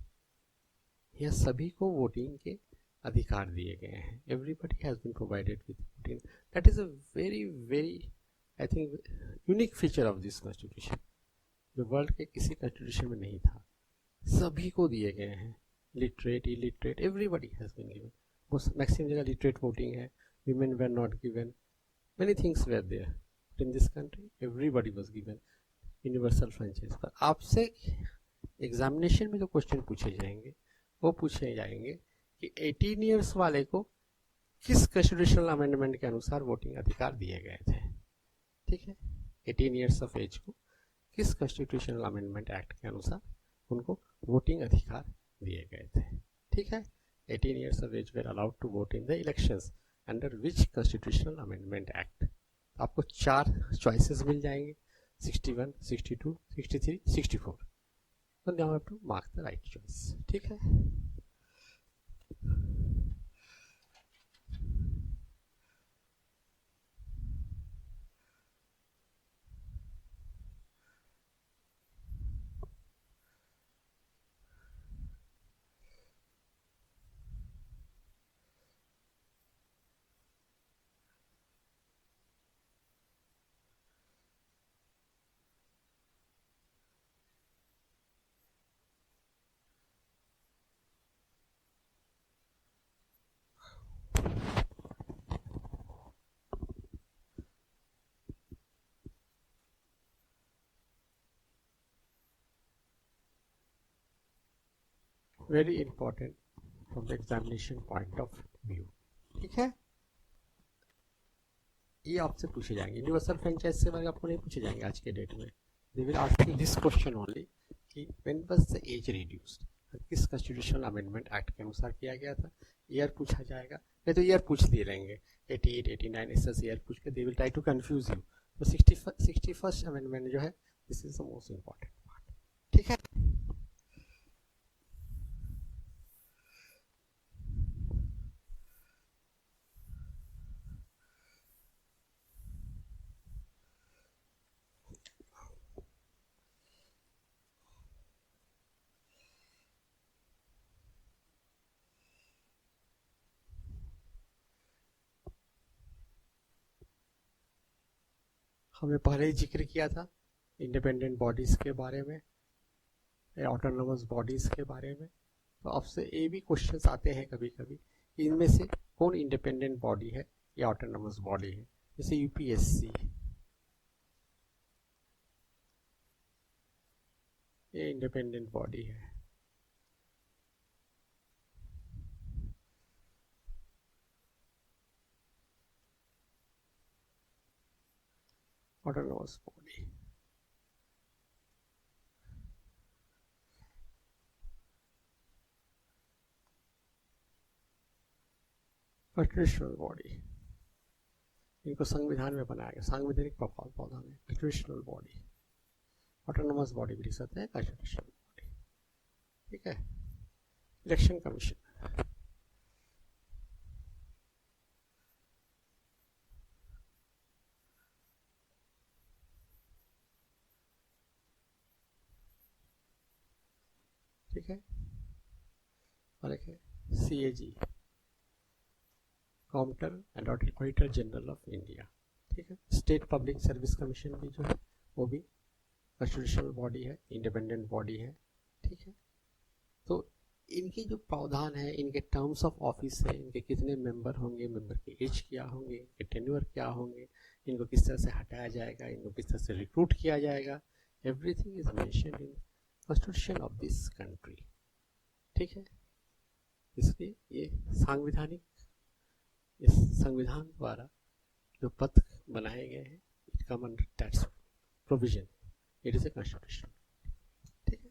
यह सभी को वोटिंग के अधिकार दिए गए हैं. Everybody has been provided with voting. That is a very very I think unique feature of this constitution, जो वर्ल्ड के किसी कॉन्स्टिट्यूशन में नहीं था. सभी को दिए गए हैं, literate, illiterate, everybody has been given. वो मैक्सिमम जगह लिटरेट वोटिंग है, women were not given, many things were there. But in this country everybody was given universal franchise. पर आपसे एग्जामिनेशन में जो क्वेश्चन पूछे जाएंगे वो पूछे जाएंगे कि 18 ईयर्स वाले को किस कॉन्स्टिट्यूशनल अमेंडमेंट के अनुसार वोटिंग अधिकार दिए गए थे. ठीक है, 18 ईयर्स ऑफ एज को किस कॉन्स्टिट्यूशनल अमेंडमेंट एक्ट के अनुसार उनको वोटिंग अधिकार दिए गए थे. ठीक है, 18 years of age were allowed to vote in the elections under which constitutional amendment act. आपको 4 चॉइसेस मिल जाएंगे, 61, 62, 63, 64. तो now have to mark the right choice. ठीक है. Very important from the examination point of view. ठीक है, ये आपसे पूछे जाएंगे। यूनिवर्सल फ्रेंचाइज से बारे आपको नहीं पूछे जाएंगे आज के डेट में। They will ask you this question only कि when was the age reduced, किस कॉन्स्टिट्यूशनल अमेंडमेंट एक्ट के अनुसार किया गया था। ईयर पूछा जाएगा, नहीं तो ईयर पूछ लिए रहेंगे 88 89 ऐसे ईयर पूछ के they will try to confuse you. तो 61st अमेंडमेंट जो है, this is the most important part. ठीक है, हमने पहले ही जिक्र किया था इंडिपेंडेंट बॉडीज के बारे में, ऑटोनोमस बॉडीज के बारे में। तो आपसे ये भी क्वेश्चंस आते हैं कभी कभी, इनमें से कौन इंडिपेंडेंट बॉडी है या ऑटोनोमस बॉडी है। जैसे यूपीएससी, ये इंडिपेंडेंट बॉडी है। ऑटोनोमस बॉडी, कॉन्स्टिट्यूशनल बॉडी, इनको संविधान में बनाया गया, सांविधानिक प्रावधान है। कॉन्स्टिट्यूशनल बॉडी, ऑटोनोमस बॉडी भी लिख सकते हैं, कॉन्स्टिट्यूशनल बॉडी। ठीक है, इलेक्शन कमीशन, ठीक है, और एक है CAG, counter and auditor general of India. ठीक है, स्टेट पब्लिक सर्विस कमीशन भी जो है वो भी कॉन्स्टिट्यूशनल बॉडी है, इंडिपेंडेंट बॉडी है। ठीक है, तो इनकी जो प्रावधान है, इनके टर्म्स ऑफ ऑफिस है, इनके कितने मेंबर होंगे, मेंबर की एज क्या होंगे, इनके टेन्योर क्या होंगे, इनको किस तरह से हटाया जाएगा, इनको किस तरह से रिक्रूट किया जाएगा, everything is mentioned in constitution of this country. ठीक है, इसलिए ये सांविधानिक, इस संविधान द्वारा जो पद बनाए गए हैं, it come under that provision, it is a constitution. ठीक है,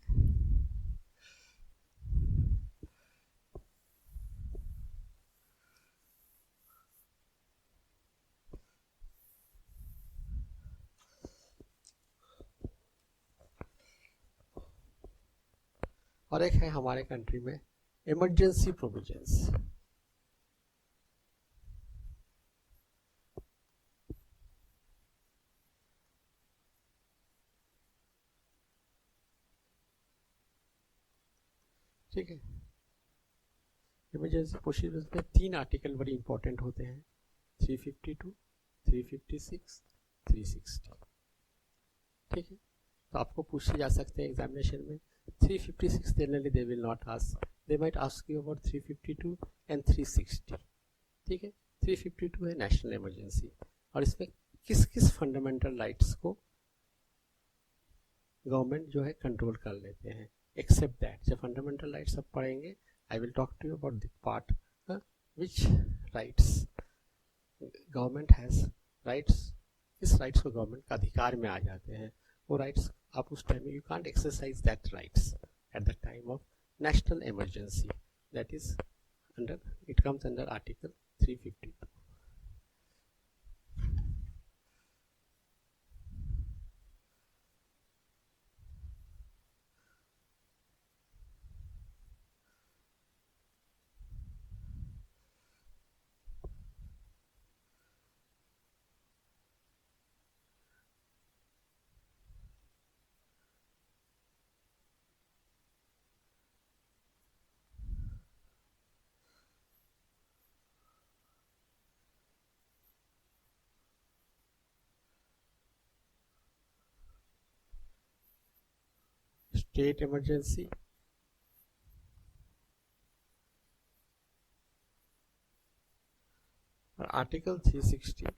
और एक है हमारे कंट्री में इमरजेंसी प्रोविजंस। ठीक है, इमरजेंसी प्रोसीजर्स में 3 आर्टिकल बड़ी इंपॉर्टेंट होते हैं, 352, 356, 360। ठीक है, तो आपको पूछे जा सकते हैं एग्जामिनेशन में। 356 generally they will not ask, they might ask you about 352 and 360। ठीक है, 352 है नेशनल इमरजेंसी, और इसमें किस किस फंडामेंटल राइट्स को गवर्नमेंट जो है कंट्रोल कर लेते हैं। एक्सेप्ट दैट, जब फंडामेंटल राइट्स आप पढ़ेंगे, I will talk to you about the part which rights government has, rights, किस राइट्स को गवर्नमेंट का अधिकार में आ जाते हैं। वो राइट्स आप उस टाइम में you can't exercise that rights at the time of national emergency, that is under, it comes under article 352। State emergency, और आर्टिकल 360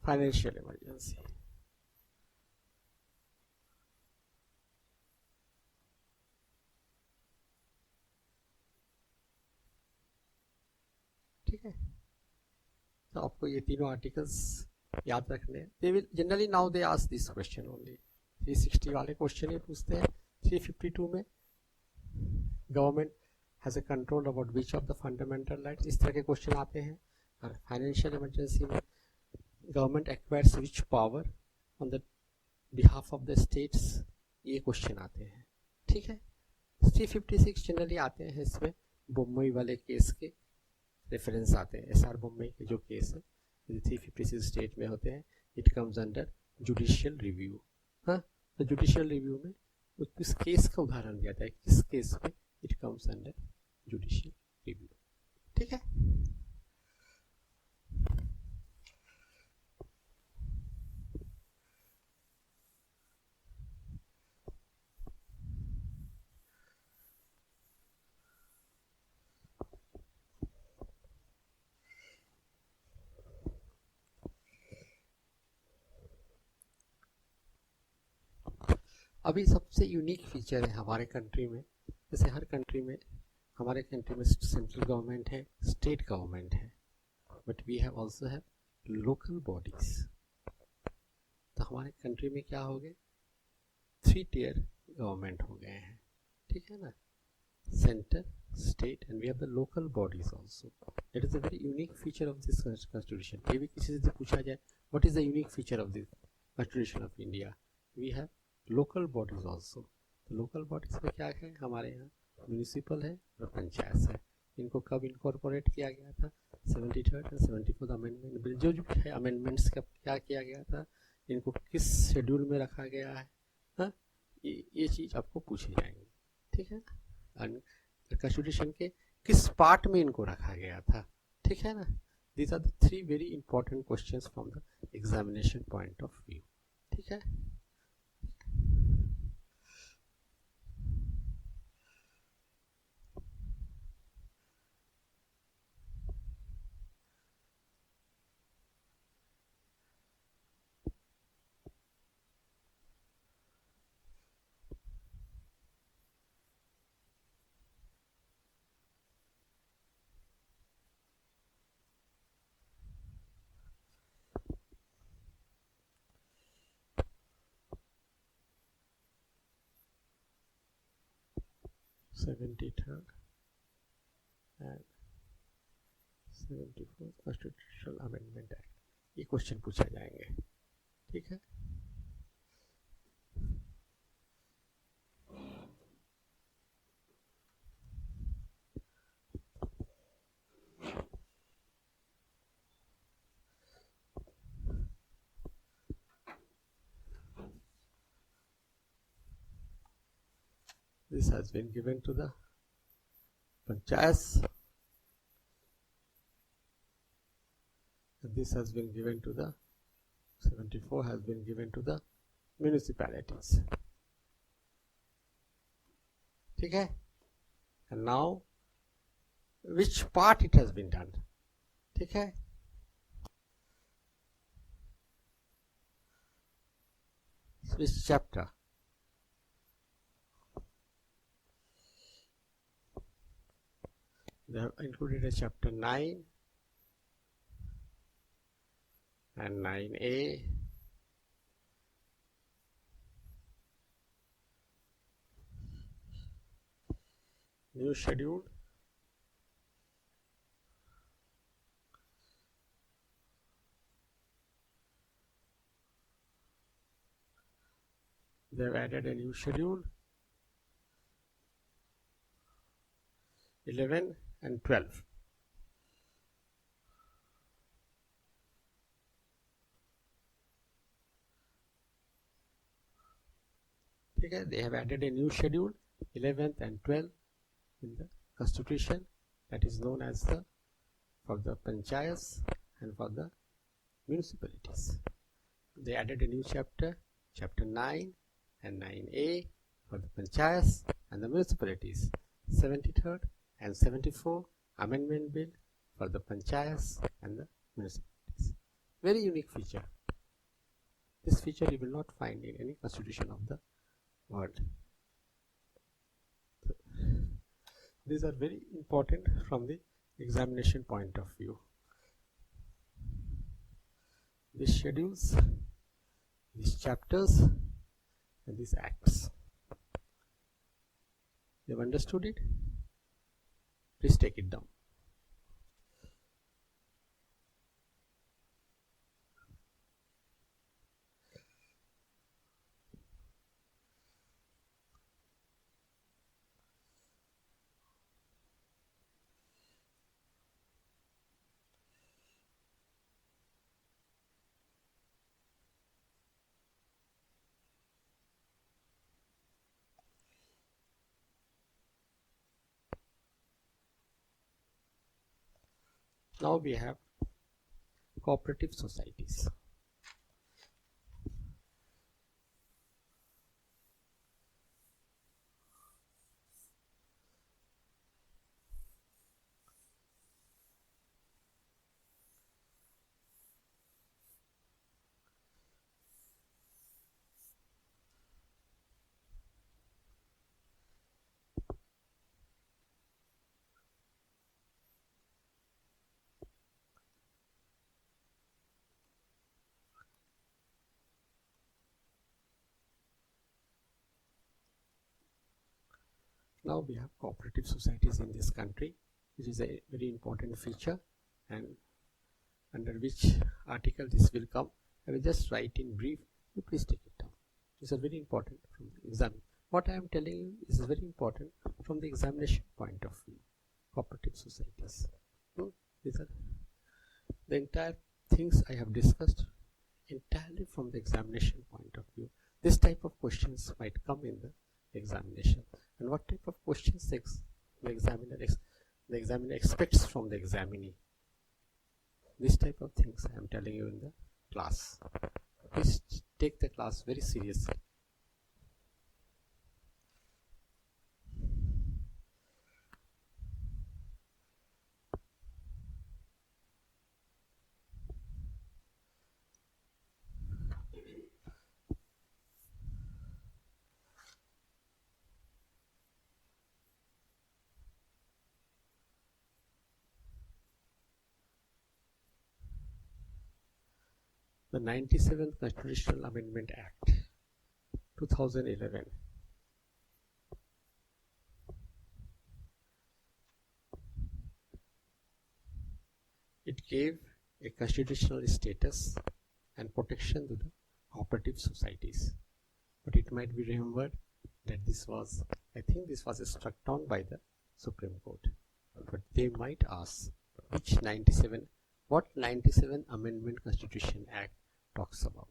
फाइनेंशियल इमरजेंसी। तो आपको ये तीनों आर्टिकल्स याद रखने हैं. They will generally now they ask this question only. 360 वाले question ही पूछते हैं. 352 में government has a control about which of the fundamental rights, इस तरह के क्वेश्चन आते हैं. और फाइनेंशियल इमरजेंसी में government acquires which power on the behalf of the states, ये क्वेश्चन आते हैं. ठीक है. 356 जनरली आते हैं, इसमें मुंबई वाले केस के रेफरेंस आते हैं. एसआर मुंबई के जो केस है 356 स्टेट में होते हैं. It comes under judicial review. हाँ, तो जुडिशियल रिव्यू में किस केस का उदाहरण दिया जाता है, किस केस में it comes under judicial review. ठीक है. अभी सबसे यूनिक फीचर है हमारे कंट्री में, जैसे हर कंट्री में, हमारे कंट्री में सेंट्रल गवर्नमेंट है, स्टेट गवर्नमेंट है, but we have also have local bodies. तो हमारे कंट्री में क्या हो गए, 3 टियर गवर्नमेंट हो गए हैं. ठीक है ना, centre, state and we have the local bodies also. It is a very unique feature of this constitution. ये भी किसी से पूछा जाए what is the unique feature of this constitution of India, we have local bodies also. तो local bodies में क्या है, हमारे यहाँ म्यूनिसिपल है और पंचायत है. इनको कब इनकॉर्पोरेट किया गया था, 73rd and 74th amendment bill. जो जो है अमेंडमेंट्स का क्या किया गया था, इनको किस शेड्यूल में रखा गया है, हाँ, ये चीज़ आपको पूछी जाएंगी. ठीक है. कॉन्स्टिट्यूशन के किस पार्ट में इनको रखा गया था. ठीक है ना. These are the 3 very important questions from the examination point of view. ठीक है. (73rd and 74th constitutional amendment act), ये क्वेश्चन पूछा जाएंगे. ठीक है. This has been given to the panchayats, and this has been given to the 74 has been given to the municipalities. ठीक है. And now which part it has been done. ठीक है. Which chapter. They have included a chapter 9 and 9A, new schedule, they have added a new schedule 11 and 12. ठीक है. They have added a new schedule 11th and 12th in the constitution, that is known as the for the panchayats and for the municipalities. They added a new chapter, chapter 9 and 9A for the panchayats and the municipalities. 73rd and 74 amendment bill for the panchayats and the municipalities. Very unique feature. This feature you will not find in any constitution of the world. These are very important from the examination point of view. these schedules, these chapters, and these acts. You have understood it? Please take it down. Now we have cooperative societies. Now we have cooperative societies in this country, which is a very important feature, and under which article this will come. I will just write in brief. You please take it down. These are very important from the exam. What I am telling you is very important from the examination point of view. Cooperative societies. These are the entire things I have discussed entirely from the examination point of view. This type of questions might come in the examination. And what type of questions the examiner expects from the examinee? This type of things I am telling you in the class. Please take the class very seriously. The 97th Constitutional Amendment Act 2011 it gave a constitutional status and protection to the cooperative societies, but it might be remembered that I think this was struck down by the Supreme Court. But they might ask what 97 Amendment Constitution Act talks about.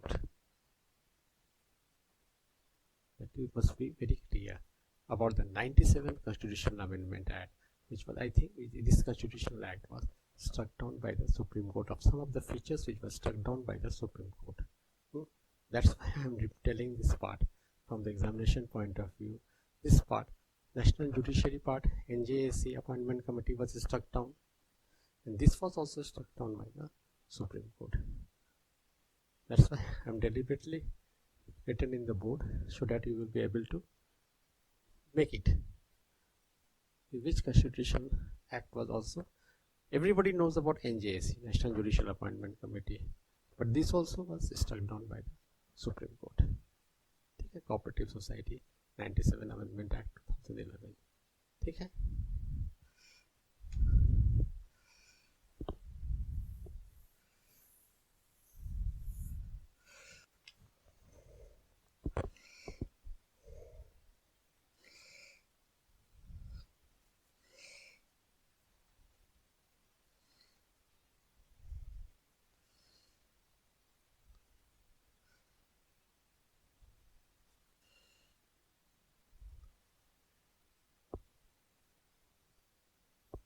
That you must be very clear about the 97th Constitutional Amendment Act, which was, I think, this Constitutional Act was struck down by the Supreme Court, of some of the features which were struck down by the Supreme Court. That's why I am telling this part from the examination point of view. This part, National Judiciary part, NJAC Appointment Committee was struck down, and this was also struck down by the Supreme Court. That's why I am deliberately written in the board so that you will be able to make it. Which Constitutional Act was also, everybody knows about NJAC, National Judicial Appointment Committee, but this also was struck down by the Supreme Court. ठीक है, Cooperative Society 97 Amendment Act 2011. ठीक है.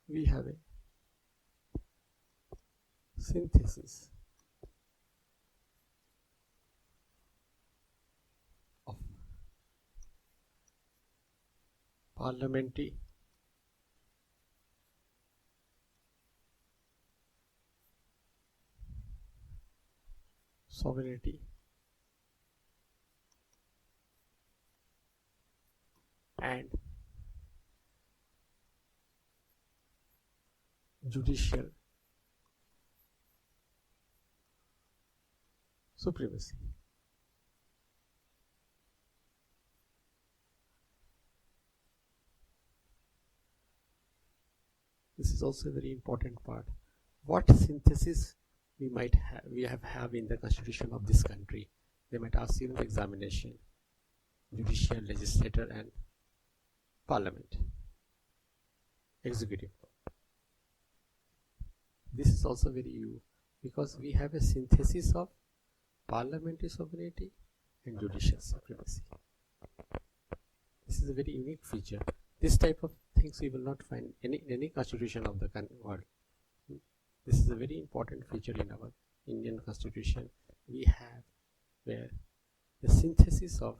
We have a synthesis of parliamentary sovereignty and judicial supremacy. This is also a very important part. What synthesis we have in the constitution of this country? They might ask you in the examination. Judicial, legislature, and parliament, executive. This is also very new because we have a synthesis of parliamentary sovereignty and judicial supremacy. This is a very unique feature. This type of things we will not find in any constitution of the world. This is a very important feature in our Indian constitution. We have where the synthesis of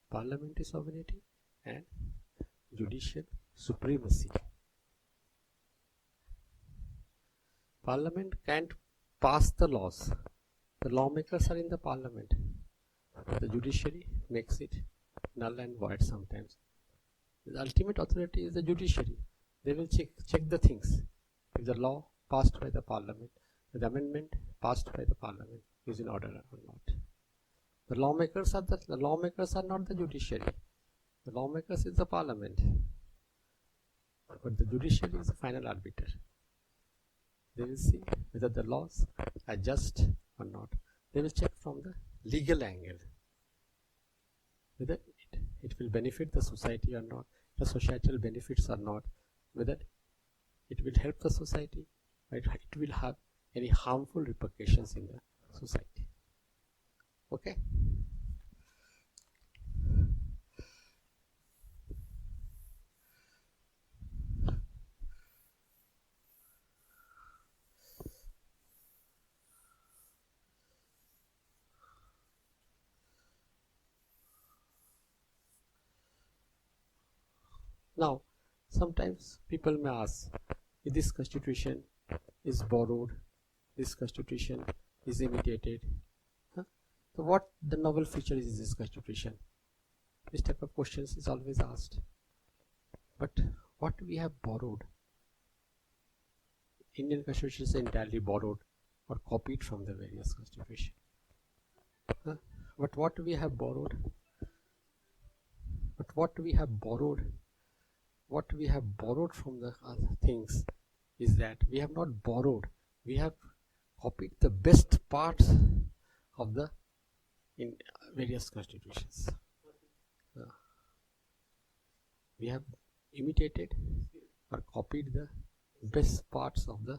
parliamentary sovereignty and judicial supremacy. Parliament can't pass the laws. The lawmakers are in the parliament. The judiciary makes it null and void sometimes. The ultimate authority is the judiciary. They will check the things. If the law passed by the parliament, the amendment passed by the parliament is in order or not. The lawmakers are not the judiciary. The lawmakers is the parliament. But the judiciary is the final arbiter. They will see whether the laws are just or not. They will check from the legal angle whether it will benefit the society or not, the societal benefits or not, whether it will help the society or it will have any harmful repercussions in the society. Okay? Now, sometimes people may ask, if this constitution is borrowed, this constitution is imitated. So what the novel feature is this constitution? This type of questions is always asked. But what we have borrowed? Indian constitution is entirely borrowed or copied from the various constitutions. But what we have borrowed? What we have borrowed from the other things is that we have not borrowed, we have copied the best parts of the in various constitutions. We have imitated or copied the best parts of the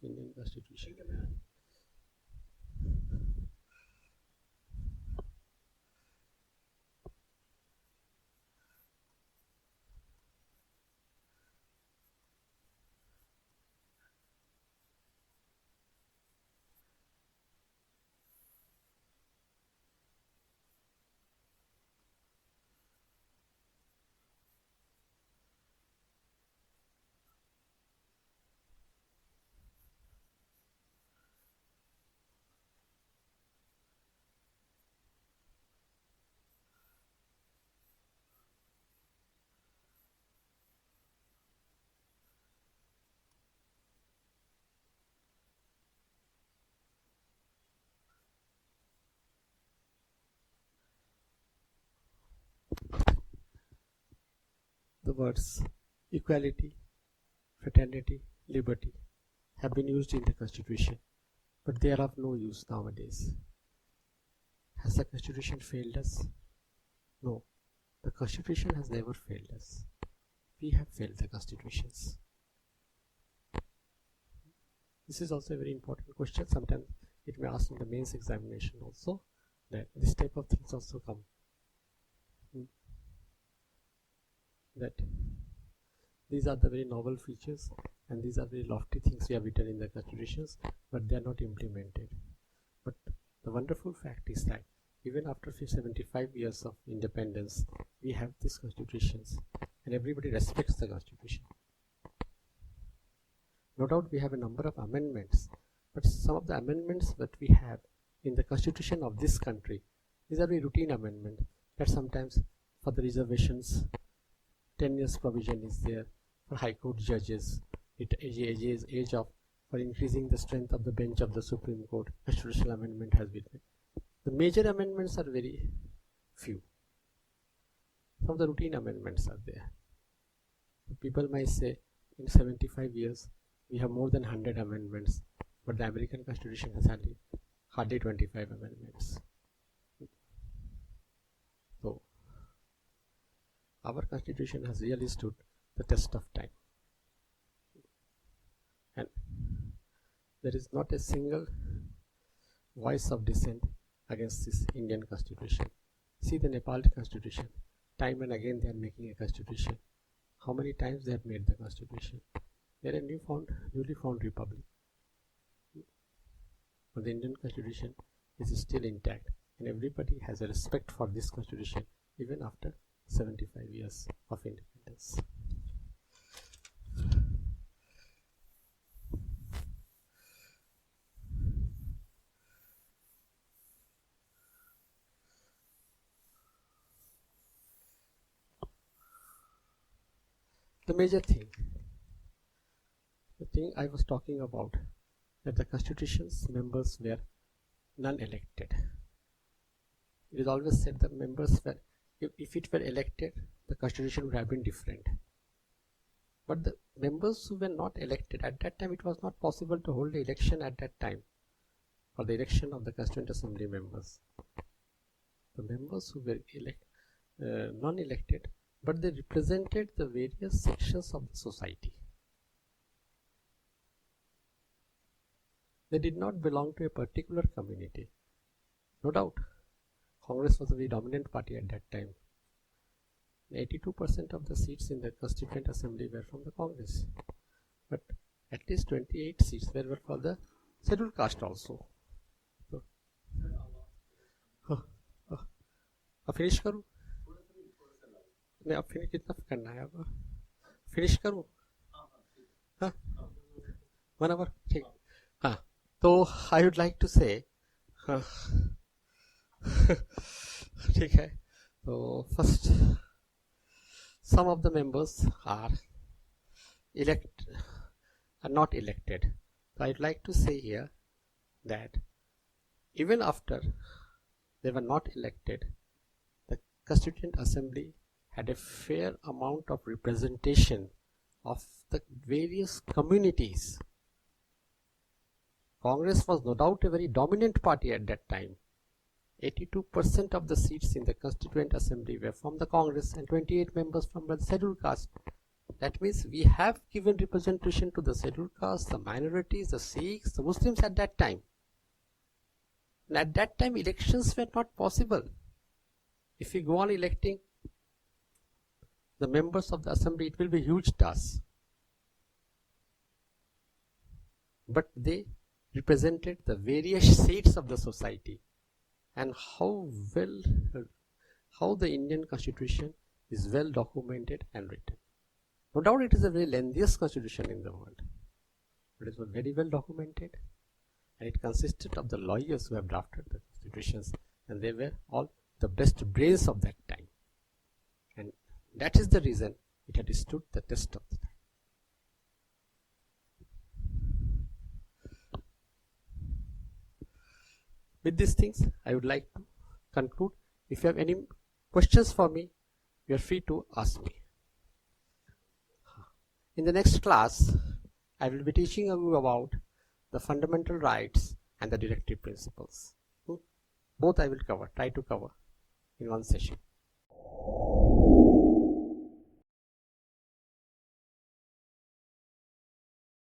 Indian constitution. The words equality, fraternity, liberty have been used in the constitution, but they are of no use nowadays. Has the constitution failed us? No, the constitution has never failed us. We have failed the constitutions. This is also a very important question. Sometimes it may ask in the mains examination also, that this type of things also come. That these are the very novel features and these are very lofty things we have written in the constitutions, but they are not implemented. But the wonderful fact is that even after 75 years of independence, we have these constitutions and everybody respects the constitution. No doubt we have a number of amendments, but some of the amendments that we have in the constitution of this country, these are very routine amendments that sometimes for the reservations, 10 years provision is there for high court judges, age of for increasing the strength of the bench of the Supreme Court, constitutional amendment has been made. The major amendments are very few. Some of the routine amendments are there. People might say in 75 years we have more than 100 amendments, but the American Constitution has hardly 25 amendments. So our Constitution has really stood the test of time, and there is not a single voice of dissent against this Indian Constitution. See the Nepal Constitution. Time and again they are making a Constitution. How many times they have made the Constitution? They are a newly found republic. But the Indian Constitution is still intact, and everybody has a respect for this Constitution even after 75 years of independence. The major thing, the thing I was talking about, that the Constitution's members were non-elected. It is always said that members were, if it were elected, the Constitution would have been different. But the members who were not elected, at that time it was not possible to hold the election at that time for the election of the Constituent Assembly members. The members who were non-elected, but they represented the various sections of the society. They did not belong to a particular community. No doubt, Congress was a very dominant party at that time. 82% of the seats in the Constituent Assembly were from the Congress. But at least 28 seats were for the scheduled caste also. So, finish करूँ? नहीं, अब finish कितना करना है? अब finish करूँ? हाँ, 1 hour, ठीक. हाँ, तो I would like to say, ठीक है. So first, some of the members are not elected. So I'd like to say here that even after they were not elected, the Constituent Assembly had a fair amount of representation of the various communities. Congress was no doubt a very dominant party at that time. 82% of the seats in the Constituent Assembly were from the Congress and 28 members from the scheduled caste. That means we have given representation to the scheduled caste, the minorities, the Sikhs, the Muslims at that time. And at that time elections were not possible. If we go on electing the members of the assembly, it will be a huge task. But they represented the various shades of the society, and how the Indian Constitution is well documented and written. No doubt it is the very lengthiest constitution in the world, but it was very well documented, and it consisted of the lawyers who have drafted the constitutions, and they were all the best brains of that time. And that is the reason it had stood the test of the time. With these things, I would like to conclude. If you have any questions for me, you are free to ask me. In the next class, I will be teaching you about the fundamental rights and the directive principles. Both I will try to cover in one session.